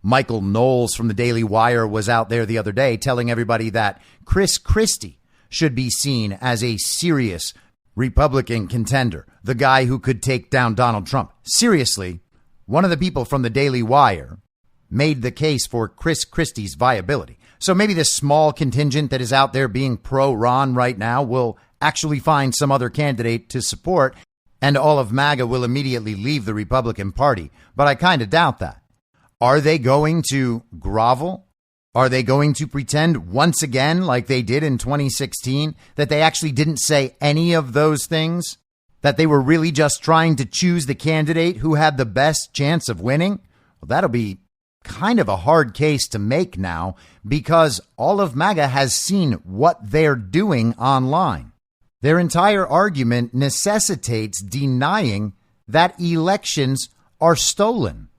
Michael Knowles from the Daily Wire was out there the other day telling everybody that Chris Christie should be seen as a serious Republican contender, the guy who could take down Donald Trump. Seriously, one of the people from the Daily Wire made the case for Chris Christie's viability. So maybe this small contingent that is out there being pro-Ron right now will actually find some other candidate to support, and all of MAGA will immediately leave the Republican Party. But I kind of doubt that. Are they going to grovel? Are they going to pretend once again, like they did in 2016, that they actually didn't say any of those things? That they were really just trying to choose the candidate who had the best chance of winning? Well, that'll be kind of a hard case to make now, because all of MAGA has seen what they're doing online. Their entire argument necessitates denying that elections are stolen,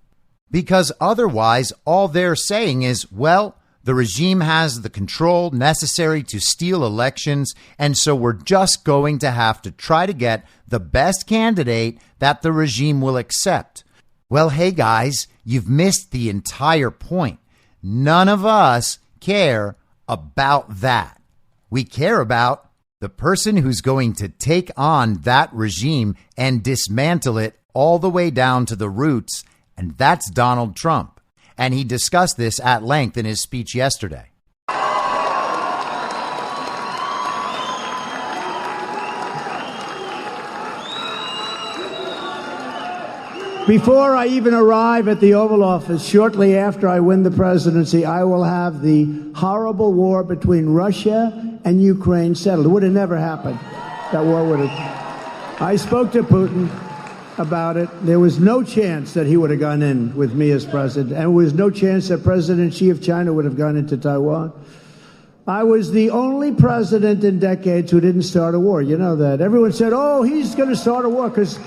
because otherwise all they're saying is, well, the regime has the control necessary to steal elections, and so we're just going to have to try to get the best candidate that the regime will accept. Well, hey guys, you've missed the entire point. None of us care about that. We care about the person who's going to take on that regime and dismantle it all the way down to the roots, and that's Donald Trump. And he discussed this at length in his speech yesterday. Before I even arrive at the Oval Office, shortly after I win the presidency, I will have the horrible war between Russia and Ukraine settled. It would have never happened. That war would have. I spoke to Putin about it. There was no chance that he would have gone in with me as president, and there was no chance that President Xi of China would have gone into Taiwan. I was the only president in decades who didn't start a war. You know that. Everyone said, oh, he's going to start a war because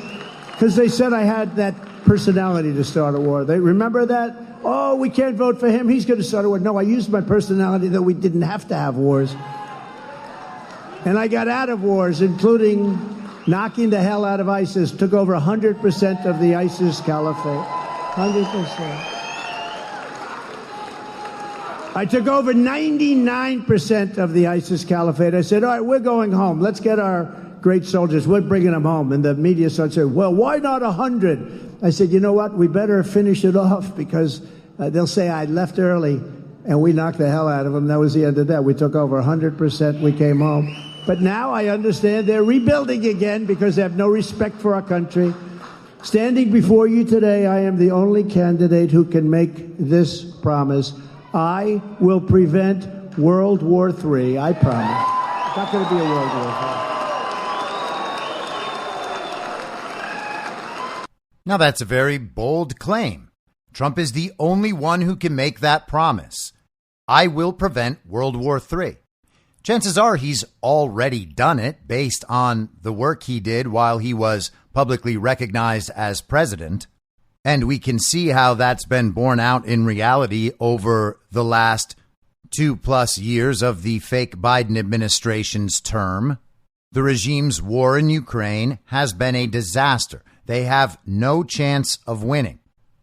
they said I had that personality to start a war. They remember that? Oh, we can't vote for him. He's going to start a war. No, I used my personality that we didn't have to have wars. And I got out of wars, including knocking the hell out of ISIS. Took over 100% of the ISIS caliphate. 100%. I took over 99% of the ISIS caliphate. I said, all right, we're going home. Let's get our great soldiers. We're bringing them home. And the media started saying, well, why not 100? I said, you know what? We better finish it off because they'll say I left early and we knocked the hell out of them. That was the end of that. We took over 100%. We came home. But now I understand they're rebuilding again because they have no respect for our country. Standing before you today, I am the only candidate who can make this promise. I will prevent World War III. I promise. It's not going to be a World War III. Now, that's a very bold claim. Trump is the only one who can make that promise. I will prevent World War III. Chances are he's already done it based on the work he did while he was publicly recognized as president. And we can see how that's been borne out in reality over the last 2+ years of the fake Biden administration's term. The regime's war in Ukraine has been a disaster. They have no chance of winning.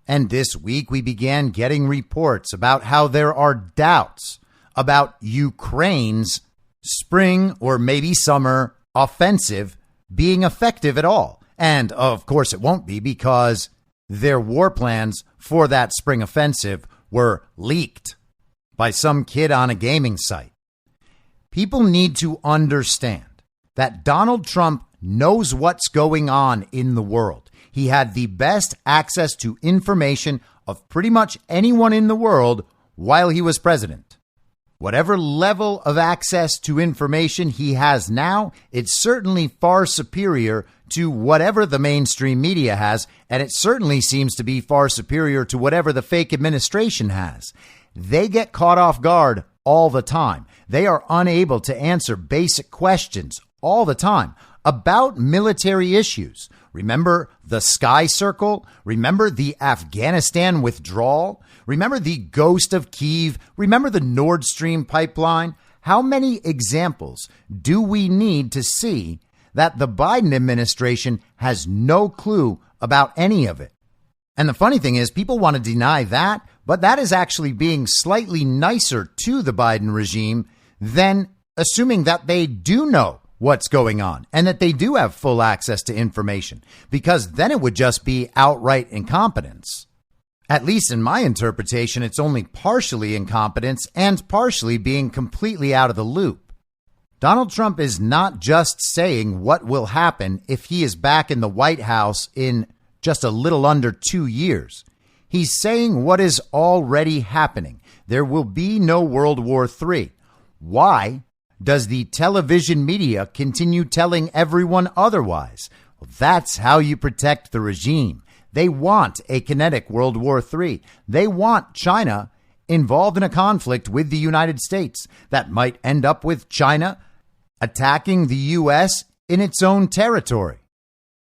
And this week we began getting reports about how there are doubts about Ukraine's spring or maybe summer offensive being effective at all. And of course it won't be because their war plans for that spring offensive were leaked by some kid on a gaming site. People need to understand that Donald Trump knows what's going on in the world. He had the best access to information of pretty much anyone in the world while he was president. Whatever level of access to information he has now, it's certainly far superior to whatever the mainstream media has, and it certainly seems to be far superior to whatever the fake administration has. They get caught off guard all the time. They are unable to answer basic questions all the time about military issues. Remember the Sky Circle? Remember the Afghanistan withdrawal? Remember the ghost of Kyiv? Remember the Nord Stream pipeline? How many examples do we need to see that the Biden administration has no clue about any of it? And the funny thing is, people want to deny that, but that is actually being slightly nicer to the Biden regime than assuming that they do know what's going on and that they do have full access to information, because then it would just be outright incompetence. At least in my interpretation, it's only partially incompetence and partially being completely out of the loop. Donald Trump is not just saying what will happen if he is back in the White House in just a little under 2 years. He's saying what is already happening. There will be no World War III. Why does the television media continue telling everyone otherwise? Well, that's how you protect the regime. They want a kinetic World War III. They want China involved in a conflict with the United States that might end up with China attacking the U.S. in its own territory.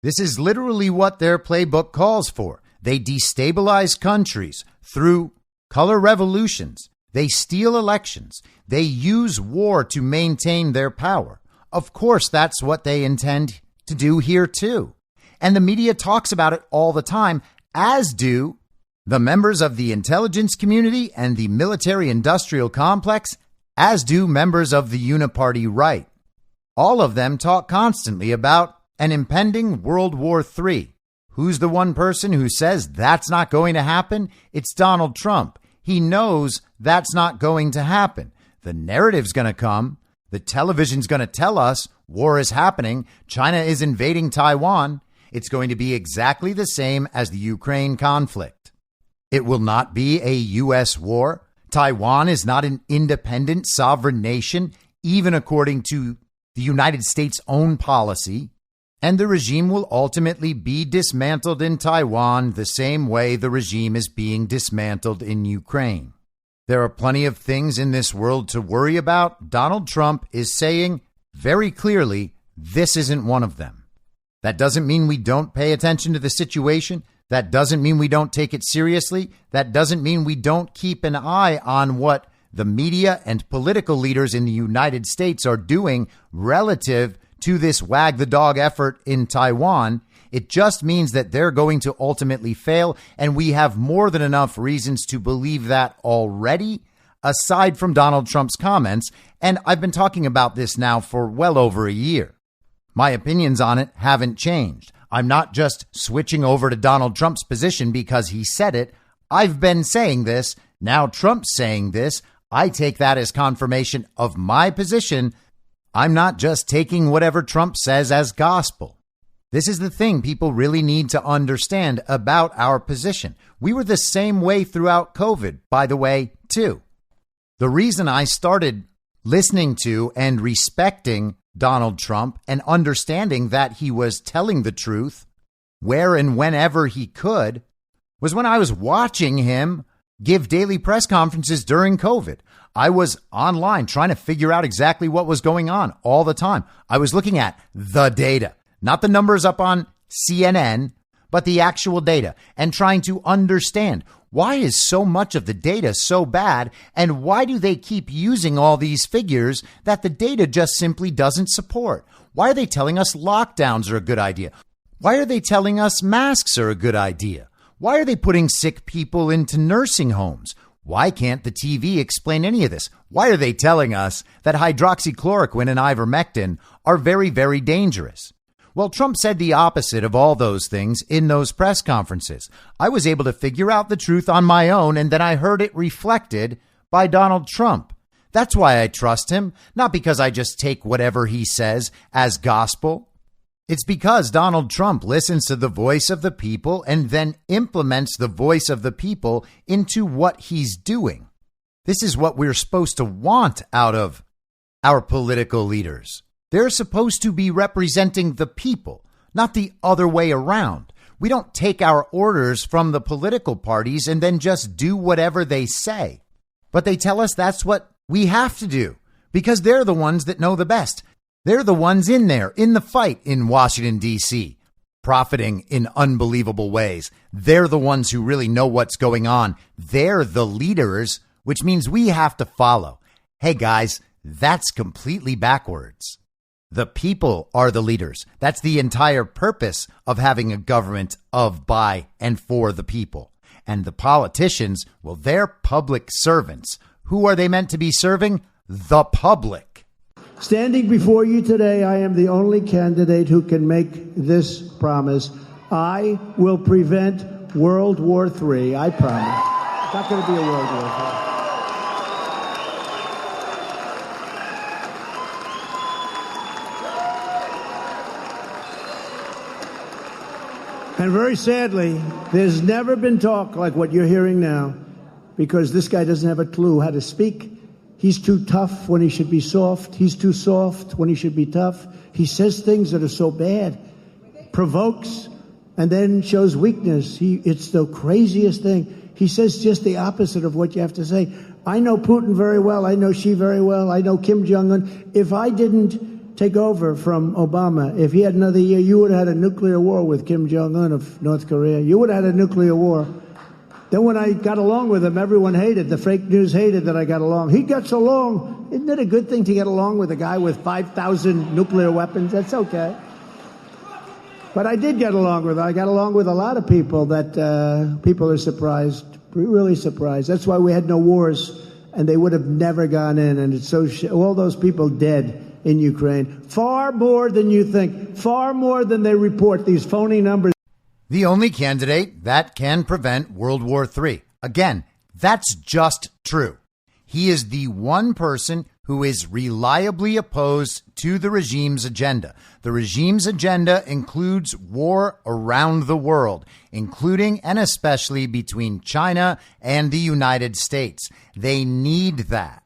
This is literally what their playbook calls for. They destabilize countries through color revolutions. They steal elections. They use war to maintain their power. Of course, that's what they intend to do here, too. And the media talks about it all the time, as do the members of the intelligence community and the military-industrial complex, as do members of the uniparty right. All of them talk constantly about an impending World War III. Who's the one person who says that's not going to happen? It's Donald Trump. He knows that's not going to happen. The narrative's going to come. The television's going to tell us war is happening. China is invading Taiwan. It's going to be exactly the same as the Ukraine conflict. It will not be a U.S. war. Taiwan is not an independent sovereign nation, even according to the United States' own policy. And the regime will ultimately be dismantled in Taiwan the same way the regime is being dismantled in Ukraine. There are plenty of things in this world to worry about. Donald Trump is saying very clearly this isn't one of them. That doesn't mean we don't pay attention to the situation. That doesn't mean we don't take it seriously. That doesn't mean we don't keep an eye on what the media and political leaders in the United States are doing relative to this wag the dog effort in Taiwan. It just means that they're going to ultimately fail. And we have more than enough reasons to believe that already, aside from Donald Trump's comments. And I've been talking about this now for well over a year. My opinions on it haven't changed. I'm not just switching over to Donald Trump's position because he said it. I've been saying this. Now Trump's saying this. I take that as confirmation of my position. I'm not just taking whatever Trump says as gospel. This is the thing people really need to understand about our position. We were the same way throughout COVID, by the way, too. The reason I started listening to and respecting Donald Trump and understanding that he was telling the truth where and whenever he could was when I was watching him give daily press conferences during COVID. I was online trying to figure out exactly what was going on all the time. I was looking at the data, not the numbers up on CNN, but the actual data, and trying to understand why is so much of the data so bad, and why do they keep using all these figures that the data just simply doesn't support? Why are they telling us lockdowns are a good idea? Why are they telling us masks are a good idea? Why are they putting sick people into nursing homes? Why can't the TV explain any of this? Why are they telling us that hydroxychloroquine and ivermectin are very, very dangerous? Well, Trump said the opposite of all those things in those press conferences. I was able to figure out the truth on my own, and then I heard it reflected by Donald Trump. That's why I trust him, not because I just take whatever he says as gospel. It's because Donald Trump listens to the voice of the people and then implements the voice of the people into what he's doing. This is what we're supposed to want out of our political leaders. They're supposed to be representing the people, not the other way around. We don't take our orders from the political parties and then just do whatever they say. But they tell us that's what we have to do because they're the ones that know the best. They're the ones in there, in the fight in Washington, D.C., profiting in unbelievable ways. They're the ones who really know what's going on. They're the leaders, which means we have to follow. Hey, guys, that's completely backwards. The people are the leaders. That's the entire purpose of having a government of, by, and for the people. And the politicians, well, they're public servants. Who are they meant to be serving? The public. Standing before you today, I am the only candidate who can make this promise. I will prevent World War III. I promise. It's not going to be a World War III. And very sadly, there's never been talk like what you're hearing now, because this guy doesn't have a clue how to speak. He's too tough when he should be soft. He's too soft when he should be tough. He says things that are so bad, provokes, and then shows weakness. It's the craziest thing. He says just the opposite of what you have to say. I know Putin very well. I know Xi very well. I know Kim Jong-un. If I didn't take over from Obama, if he had another year, you would have had a nuclear war with Kim Jong-un of North Korea. You would have had a nuclear war. Then when I got along with him, everyone hated. The fake news hated that I got along. He got so along. Isn't it a good thing to get along with a guy with 5,000 nuclear weapons? That's okay. But I did get along with him. I got along with a lot of people that people are surprised, really surprised. That's why we had no wars, and they would have never gone in. And it's so all those people dead in Ukraine, far more than you think, far more than they report, these phony numbers. The only candidate that can prevent World War III. Again, that's just true. He is the one person who is reliably opposed to the regime's agenda. The regime's agenda includes war around the world, including and especially between China and the United States. They need that.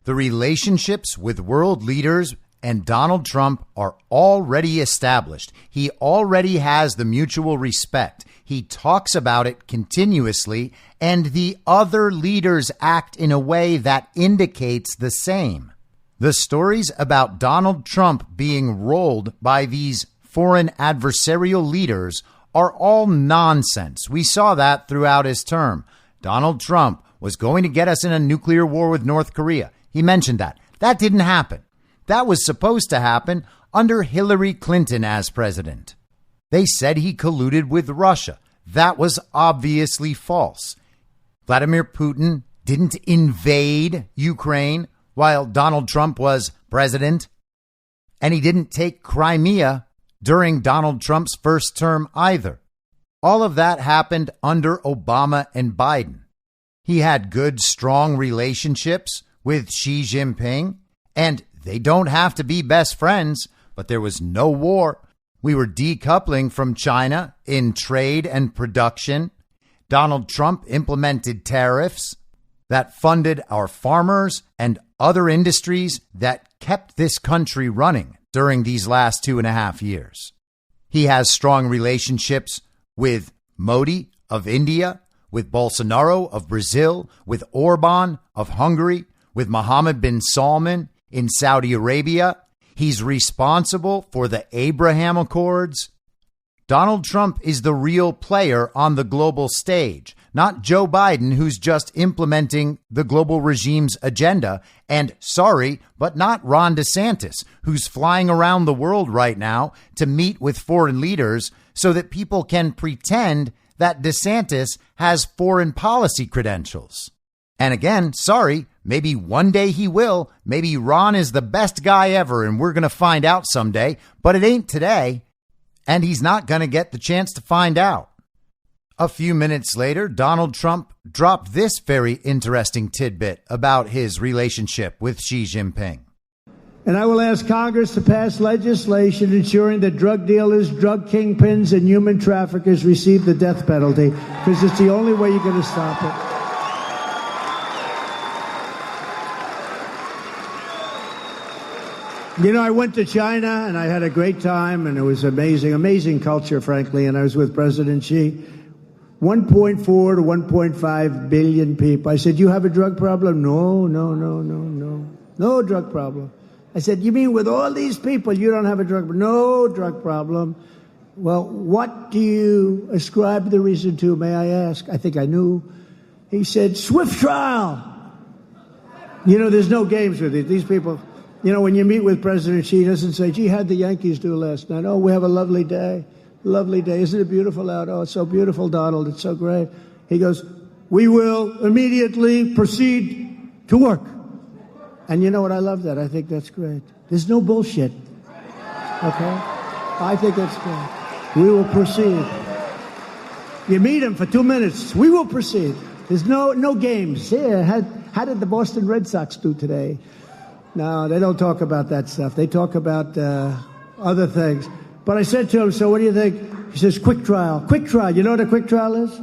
The relationships with world leaders and Donald Trump are already established. He already has the mutual respect. He talks about it continuously, and the other leaders act in a way that indicates the same. The stories about Donald Trump being rolled by these foreign adversarial leaders are all nonsense. We saw that throughout his term. Donald Trump was going to get us in a nuclear war with North Korea. He mentioned that. That didn't happen. That was supposed to happen under Hillary Clinton as president. They said he colluded with Russia. That was obviously false. Vladimir Putin didn't invade Ukraine while Donald Trump was president. And he didn't take Crimea during Donald Trump's first term either. All of that happened under Obama and Biden. He had good, strong relationships with Xi Jinping, and they don't have to be best friends, but there was no war. We were decoupling from China in trade and production. Donald Trump implemented tariffs that funded our farmers and other industries that kept this country running during these last 2.5 years. He has strong relationships with Modi of India, with Bolsonaro of Brazil, with Orban of Hungary, with Mohammed bin Salman in Saudi Arabia. He's responsible for the Abraham Accords. Donald Trump is the real player on the global stage, not Joe Biden, who's just implementing the global regime's agenda. And sorry, but not Ron DeSantis, who's flying around the world right now to meet with foreign leaders so that people can pretend that DeSantis has foreign policy credentials. And again, sorry, maybe one day he will. Maybe Ron is the best guy ever and we're going to find out someday, but it ain't today. And he's not going to get the chance to find out. A few minutes later, Donald Trump dropped this very interesting tidbit about his relationship with Xi Jinping. And I will ask Congress to pass legislation ensuring that drug dealers, drug kingpins, and human traffickers receive the death penalty, because it's the only way you're going to stop it. You know, I went to China and I had a great time, and it was amazing, amazing culture, frankly, and I was with President Xi. 1.4 to 1.5 billion people. I said, you have a drug problem? No. No drug problem. I said, you mean with all these people you don't have a drug problem? No drug problem. Well, what do you ascribe the reason to, may I ask? I think I knew. He said, swift trial. You know, there's no games with it. These people, you know, when you meet with President Xi, he doesn't say, gee, how'd the Yankees do last night? Oh, we have a lovely day. Lovely day. Isn't it beautiful out? Oh, it's so beautiful, Donald. It's so great. He goes, we will immediately proceed to work. And you know what? I love that. I think that's great. There's no bullshit. Okay? I think that's great. We will proceed. You meet him for 2 minutes. We will proceed. There's no games. Yeah, how did the Boston Red Sox do today? No, they don't talk about that stuff. They talk about other things. But I said to him, so what do you think? He says, quick trial. Quick trial. You know what a quick trial is?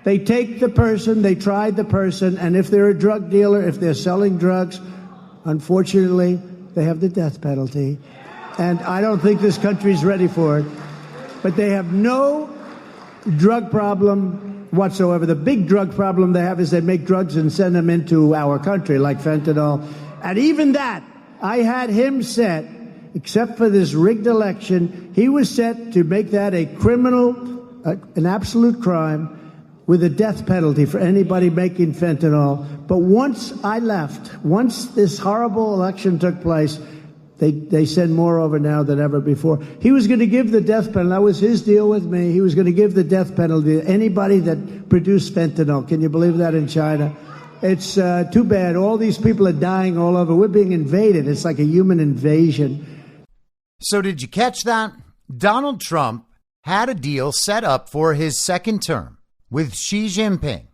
They take the person, they try the person, and if they're a drug dealer, if they're selling drugs, unfortunately, they have the death penalty. And I don't think this country's ready for it. But they have no drug problem whatsoever. The big drug problem they have is they make drugs and send them into our country, like fentanyl. And even that, I had him set, except for this rigged election, he was set to make that a criminal, an absolute crime, with a death penalty for anybody making fentanyl. But once I left, once this horrible election took place, they send more over now than ever before. He was going to give the death penalty. That was his deal with me. He was going to give the death penalty to anybody that produced fentanyl. Can you believe that in China? It's too bad. All these people are dying all over. We're being invaded. It's like a human invasion. So did you catch that? Donald Trump had a deal set up for his second term with Xi Jinping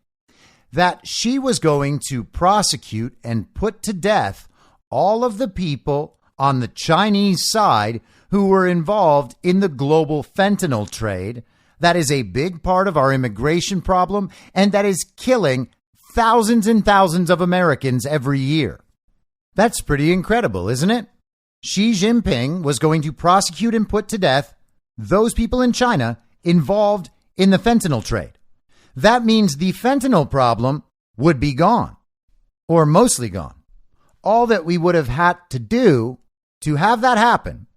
that Xi was going to prosecute and put to death all of the people on the Chinese side who were involved in the global fentanyl trade. That is a big part of our immigration problem, and that is killing thousands and thousands of Americans every year. That's pretty incredible, isn't it? Xi Jinping was going to prosecute and put to death those people in China involved in the fentanyl trade. That means the fentanyl problem would be gone, or mostly gone. All that we would have had to do to have that happen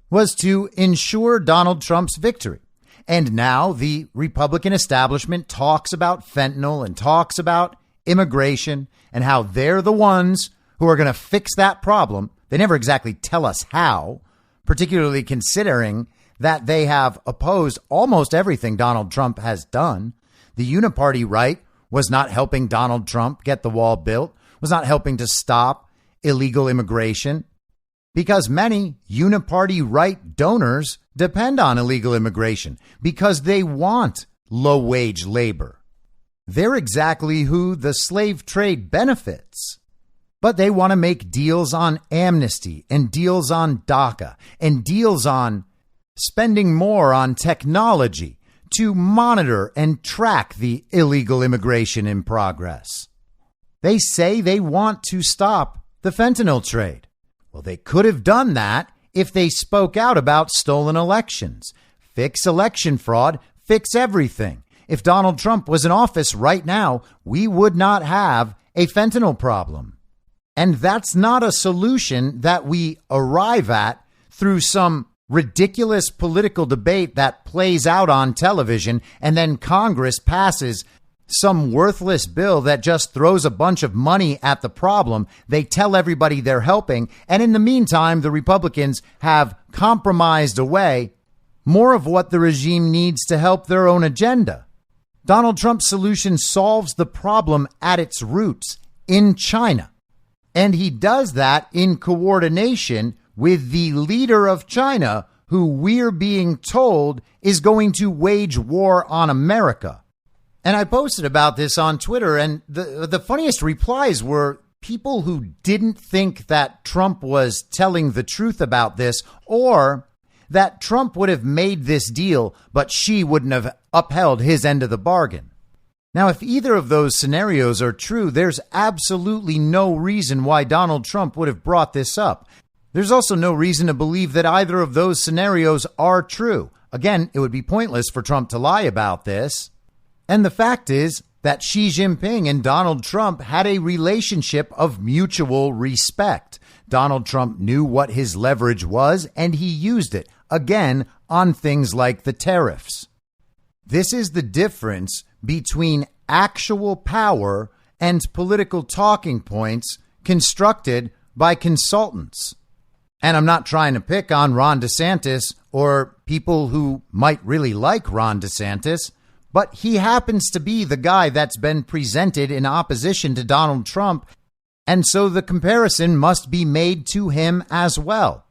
was to ensure Donald Trump's victory. And now the Republican establishment talks about fentanyl and talks about immigration and how they're the ones who are going to fix that problem. They never exactly tell us how, particularly considering that they have opposed almost everything Donald Trump has done. The uniparty right was not helping Donald Trump get the wall built, was not helping to stop illegal immigration, because many uniparty right donors depend on illegal immigration because they want low-wage labor. They're exactly who the slave trade benefits. But they want to make deals on amnesty and deals on DACA and deals on spending more on technology to monitor and track the illegal immigration in progress. They say they want to stop the fentanyl trade. Well, they could have done that if they spoke out about stolen elections. Fix election fraud, fix everything. If Donald Trump was in office right now, we would not have a fentanyl problem. And that's not a solution that we arrive at through some ridiculous political debate that plays out on television and then Congress passes some worthless bill that just throws a bunch of money at the problem. They tell everybody they're helping. And in the meantime, the Republicans have compromised away more of what the regime needs to help their own agenda. Donald Trump's solution solves the problem at its roots in China. And he does that in coordination with the leader of China, who we're being told is going to wage war on America. And I posted about this on Twitter, and the funniest replies were people who didn't think that Trump was telling the truth about this, or that Trump would have made this deal, but Xi wouldn't have upheld his end of the bargain. Now, if either of those scenarios are true, there's absolutely no reason why Donald Trump would have brought this up. There's also no reason to believe that either of those scenarios are true. Again, it would be pointless for Trump to lie about this. And the fact is that Xi Jinping and Donald Trump had a relationship of mutual respect. Donald Trump knew what his leverage was, and he used it, again, on things like the tariffs. This is the difference between actual power and political talking points constructed by consultants. And I'm not trying to pick on Ron DeSantis or people who might really like Ron DeSantis, but he happens to be the guy that's been presented in opposition to Donald Trump, and so the comparison must be made to him as well.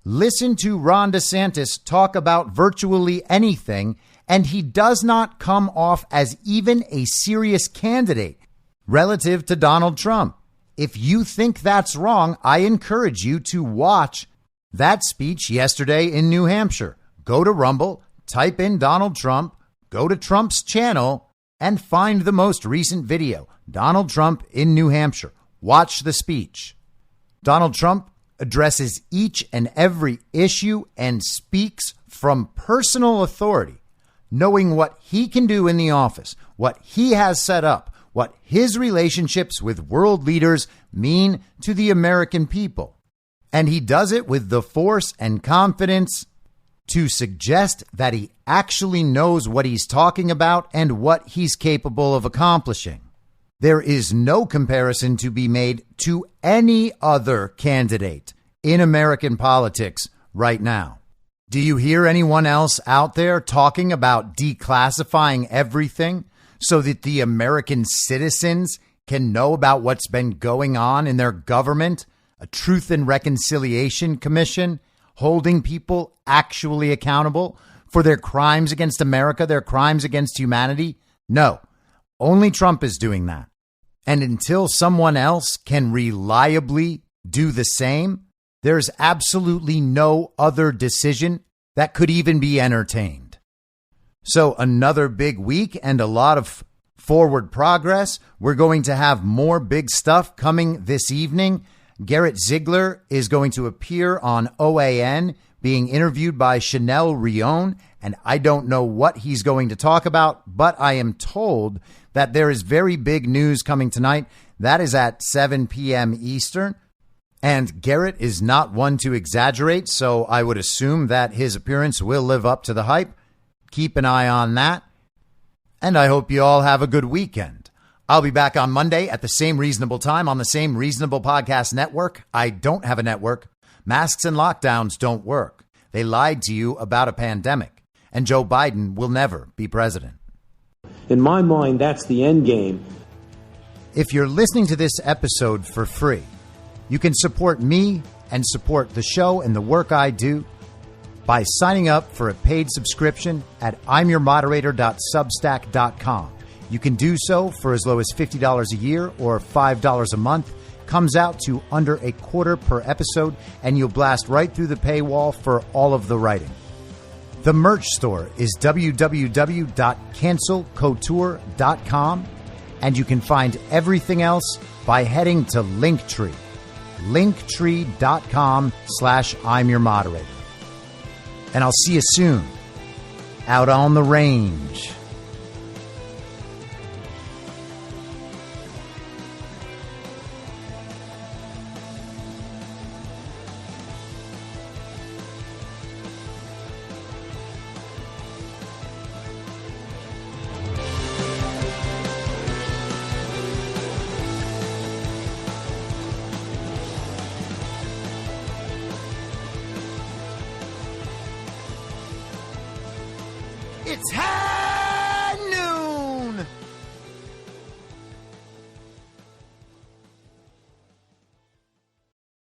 Listen to Ron DeSantis talk about virtually anything, and he does not come off as even a serious candidate relative to Donald Trump. If you think that's wrong, I encourage you to watch that speech yesterday in New Hampshire. Go to Rumble, type in Donald Trump, go to Trump's channel, and find the most recent video. Donald Trump in New Hampshire. Watch the speech. Donald Trump addresses each and every issue and speaks from personal authority, knowing what he can do in the office, what he has set up, what his relationships with world leaders mean to the American people. And he does it with the force and confidence to suggest that he actually knows what he's talking about and what he's capable of accomplishing. There is no comparison to be made to any other candidate in American politics right now. Do you hear anyone else out there talking about declassifying everything so that the American citizens can know about what's been going on in their government? A Truth and Reconciliation Commission holding people actually accountable for their crimes against America, their crimes against humanity? No, only Trump is doing that. And until someone else can reliably do the same, there's absolutely no other decision that could even be entertained. So another big week and a lot of forward progress. We're going to have more big stuff coming this evening. Garrett Ziegler is going to appear on OAN being interviewed by Chanel Rion, and I don't know what he's going to talk about, but I am told that there is very big news coming tonight. That is at 7 p.m. Eastern, and Garrett is not one to exaggerate, so I would assume that his appearance will live up to the hype. Keep an eye on that. And I hope you all have a good weekend. I'll be back on Monday at the same reasonable time on the same reasonable podcast network. I don't have a network. Masks and lockdowns don't work. They lied to you about a pandemic. And Joe Biden will never be president. In my mind, that's the end game. If you're listening to this episode for free, you can support me and support the show and the work I do by signing up for a paid subscription at imyourmoderator.substack.com. You can do so for as low as $50 a year or $5 a month. Comes out to under a quarter per episode, and you'll blast right through the paywall for all of the writing. The merch store is www.cancelcouture.com, and you can find everything else by heading to Linktree. Linktree.com/imyourmoderator. And I'll see you soon out on the range. It's happening!